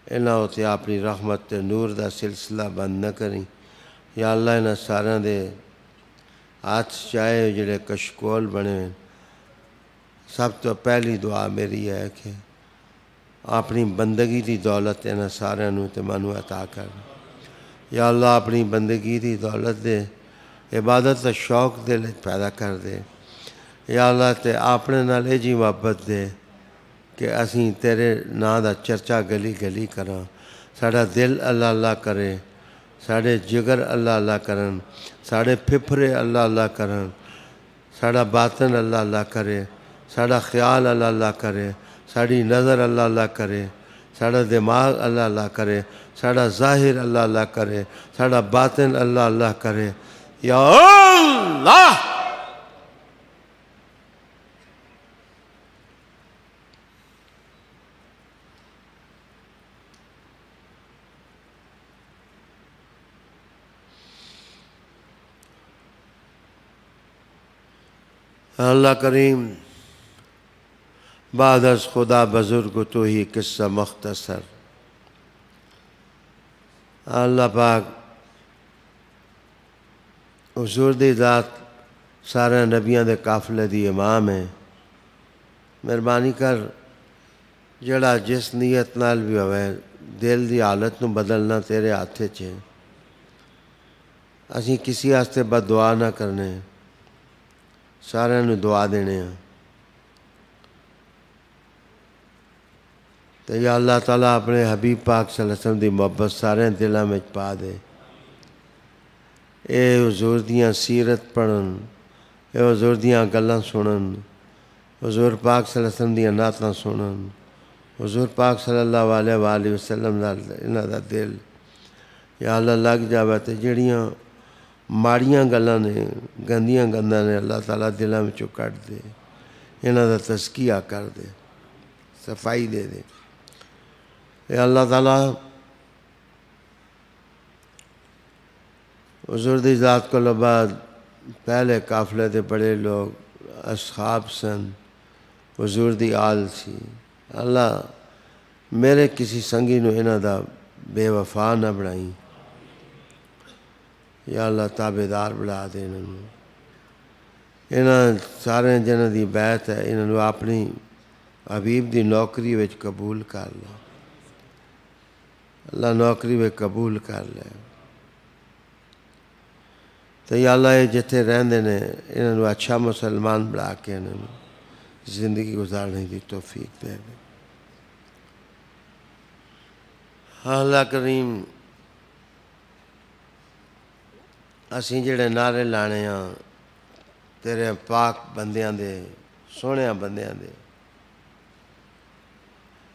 انہاں اتے اپنی رحمت تے نور دا سلسلہ بند نہ کریں. یا اللہ انہاں ساریاں دے ہاتھ چاہے جڑے کشکول بنے. سب تو پہلی دعا میری ہے کہ اپنی بندگی دی دولت انہاں سارے نوں تے مانوں عطا کر. یا اللہ اپنی بندگی دی دولت دے، عبادت دا شوق دل وچ پیدا کر دے یا اللہ، تے اپنے نال اے جی محبت دے کہ اسیں تیرے ناں دا چرچا گلی گلی کراں، ساڈا دل اللہ اللہ کرے، ساڈے جگر اللہ اللہ کرن، ساڈے پھپھرے اللہ اللہ کرن، ساڈا باطن اللہ اللہ کرے، ساڈا خیال اللہ اللہ کرے، ساڈی نظر اللہ اللہ کرے، ساڈا دماغ اللہ اللہ کرے، ساڈا ظاہر اللہ اللہ کرے، ساڈا باطن اللہ اللہ کرے یا اللہ۔ اللہ کریم، بعد از خدا بزرگ تو ہی قصہ مختصر۔ اللہ پاک حضور دی ذات سارے نبیاں دے قافلے دی امام ہے، مہربانی کر جڑا جس نیت نال بھی ہوئے دل دی حالت نو بدلنا تیرے ہاتھ وچ ہے، اسی کسی واسطے بد دعا نہ کرنے، سارے نو دعا دینے ہیں۔ تو یا اللہ تعالیٰ اپنے حبیب پاک صلی اللہ علیہ وسلم دی محبت سارے دلاں میں پا دے، اے حضور دیاں سیرت پڑھن، اے حضور دیاں گلاں سنن، حضور پاک صلی اللہ علیہ وسلم دیاں نعتاں سنن، حضور پاک صلی اللہ علیہ وآلہ وسلم انہاں دا دل یا اللہ لگ جاوے، تے جڑیاں ماڑیاں گلاں نے، گندیاں گنداں نے، اللہ تعالیٰ دلاں وچوں کٹ دے، انہاں دا تزکیہ کر دے، صفائی دے دے۔ اے اللہ تعالیٰ حضور دی ذات کو بعد پہلے قافلے دے بڑے لوگ اصحاب سن، حضور دی آل سی، اللہ میرے کسی سنگی نو انہاں دا بے وفا نہ بنائی، یا اللہ تابعدار بنا دے انہاں سارے جنہاں دی بیعت ہے، انہاں نو اپنی حبیب دی نوکری وچ قبول کر لے، اللہ نوکری وچ قبول کر لے، تو یا اللہ یہ جتھے رہندے نے انہاں نو اچھا مسلمان بنا کے انہاں نو زندگی گزارنے دی توفیق دے دے۔ اللہ کریم، اسیں جڑے نعرے لانے ہاں تیرے پاک بندیاں دے، سوہنیاں بندیاں دے،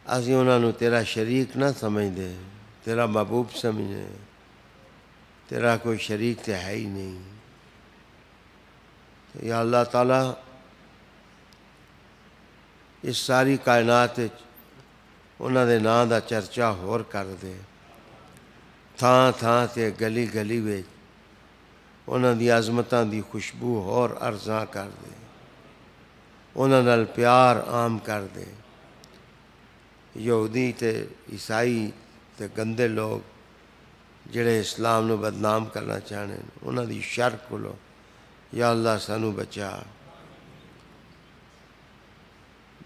اسیں انہاں نو تیرا شریک نہ سمجھ دے، تیرا محبوب سمجھے، تیرا کوئی شریک تے ہے ہی نہیں۔ یا اللہ تعالیٰ اس ساری کائنات انہاں دے نام دا چرچا ہور کر دے، تھاں تھاں تے گلی گلی وچ انہاں دی عظمتاں دی خوشبو ہور ارزاں کر دے، انہاں نال پیار عام کر دے۔ یہودی تے عیسائی تے گندے لوگ جڑے اسلام نو بدنام کرنا چاہنے انہاں دی شر کولو یا اللہ سانو بچا۔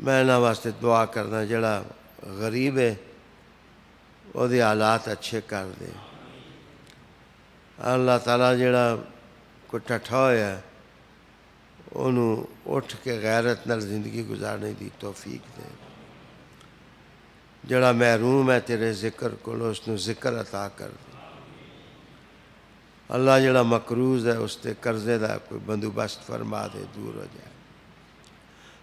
میں انہاں واسطے دعا کرنا جڑا غریب ہے او دے حالات اچھے کر دے، اللہ تعالیٰ جڑا کوئی ٹھٹھا ہویا ہے انہوں اٹھ کے غیرت نال زندگی گزارنے دی توفیق دے، جڑا محروم ہے تیرے ذکر کولو اس نو ذکر عطا کر دے، اللہ جڑا مقروض ہے اس تے قرضے دا کوئی بندوبست فرما دے، دور ہو جائے،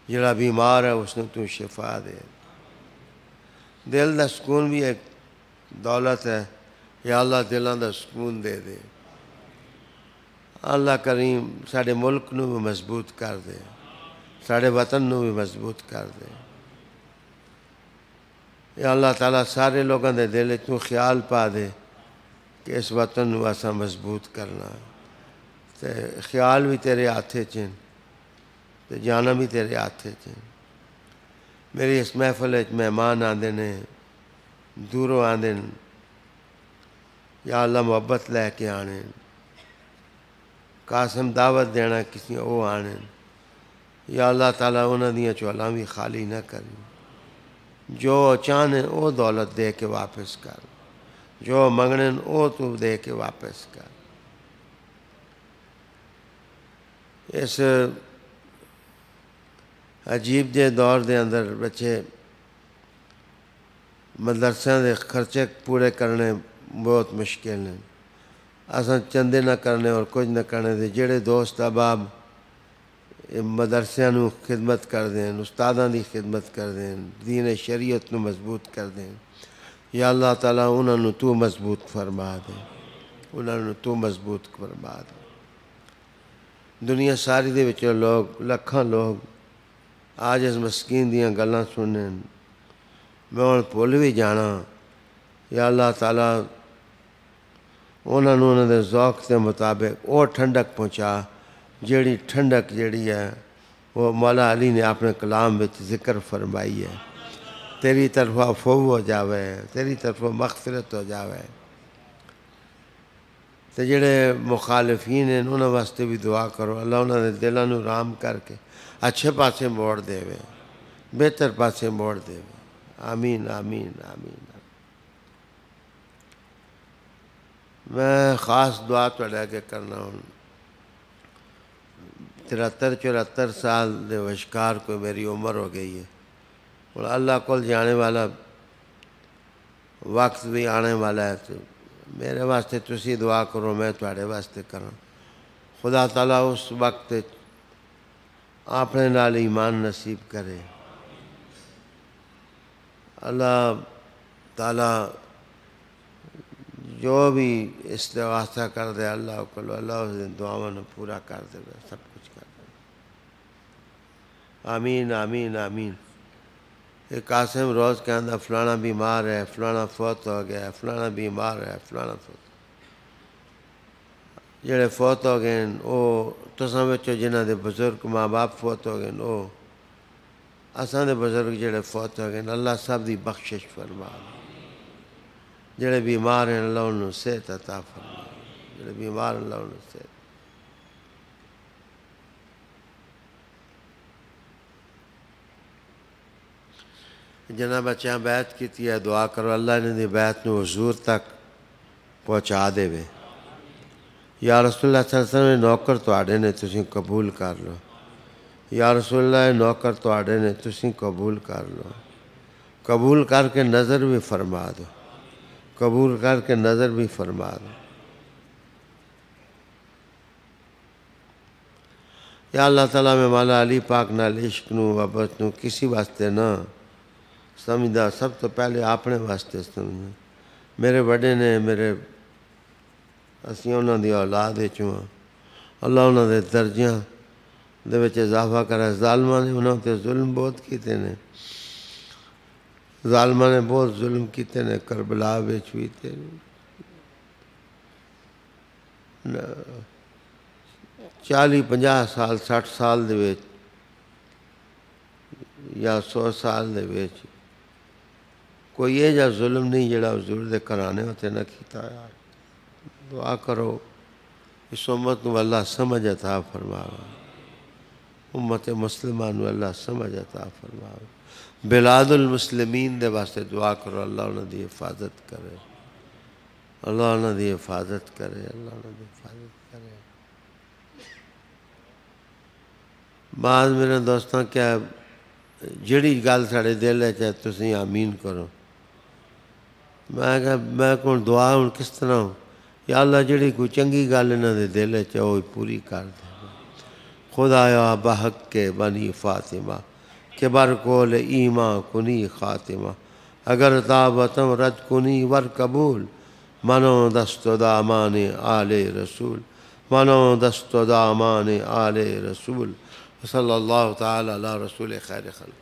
جڑا بیمار ہے اس نو تو شفا دے۔ دل دا سکون بھی ایک دولت ہے، یا اللہ دلاں دا سکون دے دے۔ اللہ کریم ساڑے ملک نو بھی مضبوط کر دے، ساڑے وطن نو بھی مضبوط کر دے، یا اللہ تعالیٰ سارے لوگوں دے دل تو خیال پا دے کہ اس وطن نو اساں مضبوط کرنا، تے خیال بھی تیرے ہاتھے چن تے جانا بھی تیرے ہاتھے چن۔ میری اس محفل وچ مہمان آندے نے، دوروں آندے نے، یا اللہ محبت لے کے آنے، قاسم دعوت دینا کسی او آنے، یا اللہ تعالیٰ انہاں دیاں چولاں بھی خالی نہ کریں، جو چاہنے او دولت دے کے واپس کر، جو منگنے وہ تو دے کے واپس کر۔ اس عجیب جے دور دے اندر بچے مدرسیاں دے خرچے پورے کرنے بہت مشکل ہیں۔ اساں چندے نہ کرنے اور کچھ نہ کرنے دے جڑے دوست احباب مدرسیاں نو خدمت کر دیں، استاداں دی خدمت کر دیں، دین شریعت نو مضبوط کر دیں، یا اللہ تعالیٰ انہاں نو تو مضبوط فرما دے، انہاں نو تو مضبوط فرما دے۔ دنیا ساری دے وچوں لوگ لکھاں لوگ آج اس مسکین دیاں گلاں سنیں، میں ہن بھول بھی جانا، یا اللہ تعالیٰ انہاں دے ذوق کے مطابق وہ ٹھنڈک پہنچا جیڑی ٹھنڈک جیڑی ہے وہ مولا علی نے اپنے کلام وچ ذکر فرمائی ہے۔ تیری طرف عفو ہو جاوے، تیری طرف مغفرت ہو جاوے۔ تے جڑے مخالفین ہیں انہاں واسطے بھی دعا کرو، اللہ انہاں دے دلاں نو رام کر کے اچھے پاسے موڑ دے وے، بہتر پاسے موڑ دے وے۔ آمین آمین آمین۔ میں خاص دعا تواڈے اگے کرنا ہوں۔ 73-74 سال دے وشکار کوئی میری عمر ہو گئی ہے، اور اللہ کول جانے والا وقت بھی آنے والا ہے، تو میرے واسطے تسی دعا کرو، میں تواڈے واسطے کراں۔ خدا تعالیٰ اس وقت اپنے نال ایمان نصیب کرے۔ اللہ تعالیٰ جو بھی استغاثہ کر دے اللہ کو، اللہ اس دعاواں نو پورا کر دے، سب کچھ کر دے۔ آمین آمین آمین۔ ایک قاسم روز کہندا فلانا بیمار ہے، فلانا فوت ہو گیا ہے، فلانا بیمار ہے، فلانا فوت۔ جڑے فوت ہو گئے وہ تساں وچوں جنہاں دے بزرگ ماں باپ فوت ہو گئے وہ اساں دے بزرگ جڑے فوت ہو گئے اللہ سب دی بخشش فرما۔ جڑے بیمار ہیں اللہ انہوں صحت عطا فرما، جڑے بیمار اللہ انہوں صحت۔ جنہاں بچیاں بیعت کیتی ہے دعا کرو اللہ انہاں دی بیعت نو حضور تک پہنچا دے وے۔ یا رسول اللہ صلی اللہ علیہ وسلم نوکر تواڈے نے تسی قبول کر لو۔ یا رسول اللہ نوکر تواڈے نے تسی قبول کر لو، قبول کر کے نظر بھی فرما دو، قبول کر کے نظر بھی فرما دو۔ یا اللہ تعالیٰ میں مولا علی پاک نال عشق نو محبت نو کسی واسطے نہ سمجھدا، سب تو پہلے اپنے واسطے سمجھدا۔ میرے بڑے نے میرے اسی انہاں دی اولاد وچوں اللہ انہاں دے درجیاں دے وچ اضافہ کرے۔ ظالماں نے انہاں تے ظلم بہت کیتے نے، ظالماں نے بہت ظلم کیتے نے، کربلا وچ بھی تے 40-50 سال 60 سال دے وچ یا 100 سال دے وچ کوئی یہ جا ظلم نہیں جڑا حضور دے گھرانے ہوتے نہ کیتا ہے۔ دعا کرو اس امت نو اللہ سمجھ عطا فرماوے، امت مسلمہ نو اللہ سمجھ عطا فرماوے۔ بلاد المسلمین دے واسطے دعا کرو اللہ انہاں دی حفاظت کرے، اللہ انہاں دی حفاظت کرے، اللہ انہاں دی حفاظت کرے۔ بعض میرے دوستاں کیا جڑی گل ساڑے دل ہے تسی آمین کرو، میں کہا میں کون دعا ہوں کس طرح ہوں؟ یا اللہ جڑی کوئی چنگی گل انہاں دے دل ہے وہ پوری کر دے۔ خدایا بحق کے بنی فاطمہ کہ بر کول ایمان کنی خاتمہ، اگر دعوتم رد کنی ور قبول، منو دست و دامان آل رسول، منو دست و دامان آل رسول۔ صلی اللہ تعالی علی رسول خیر خلق۔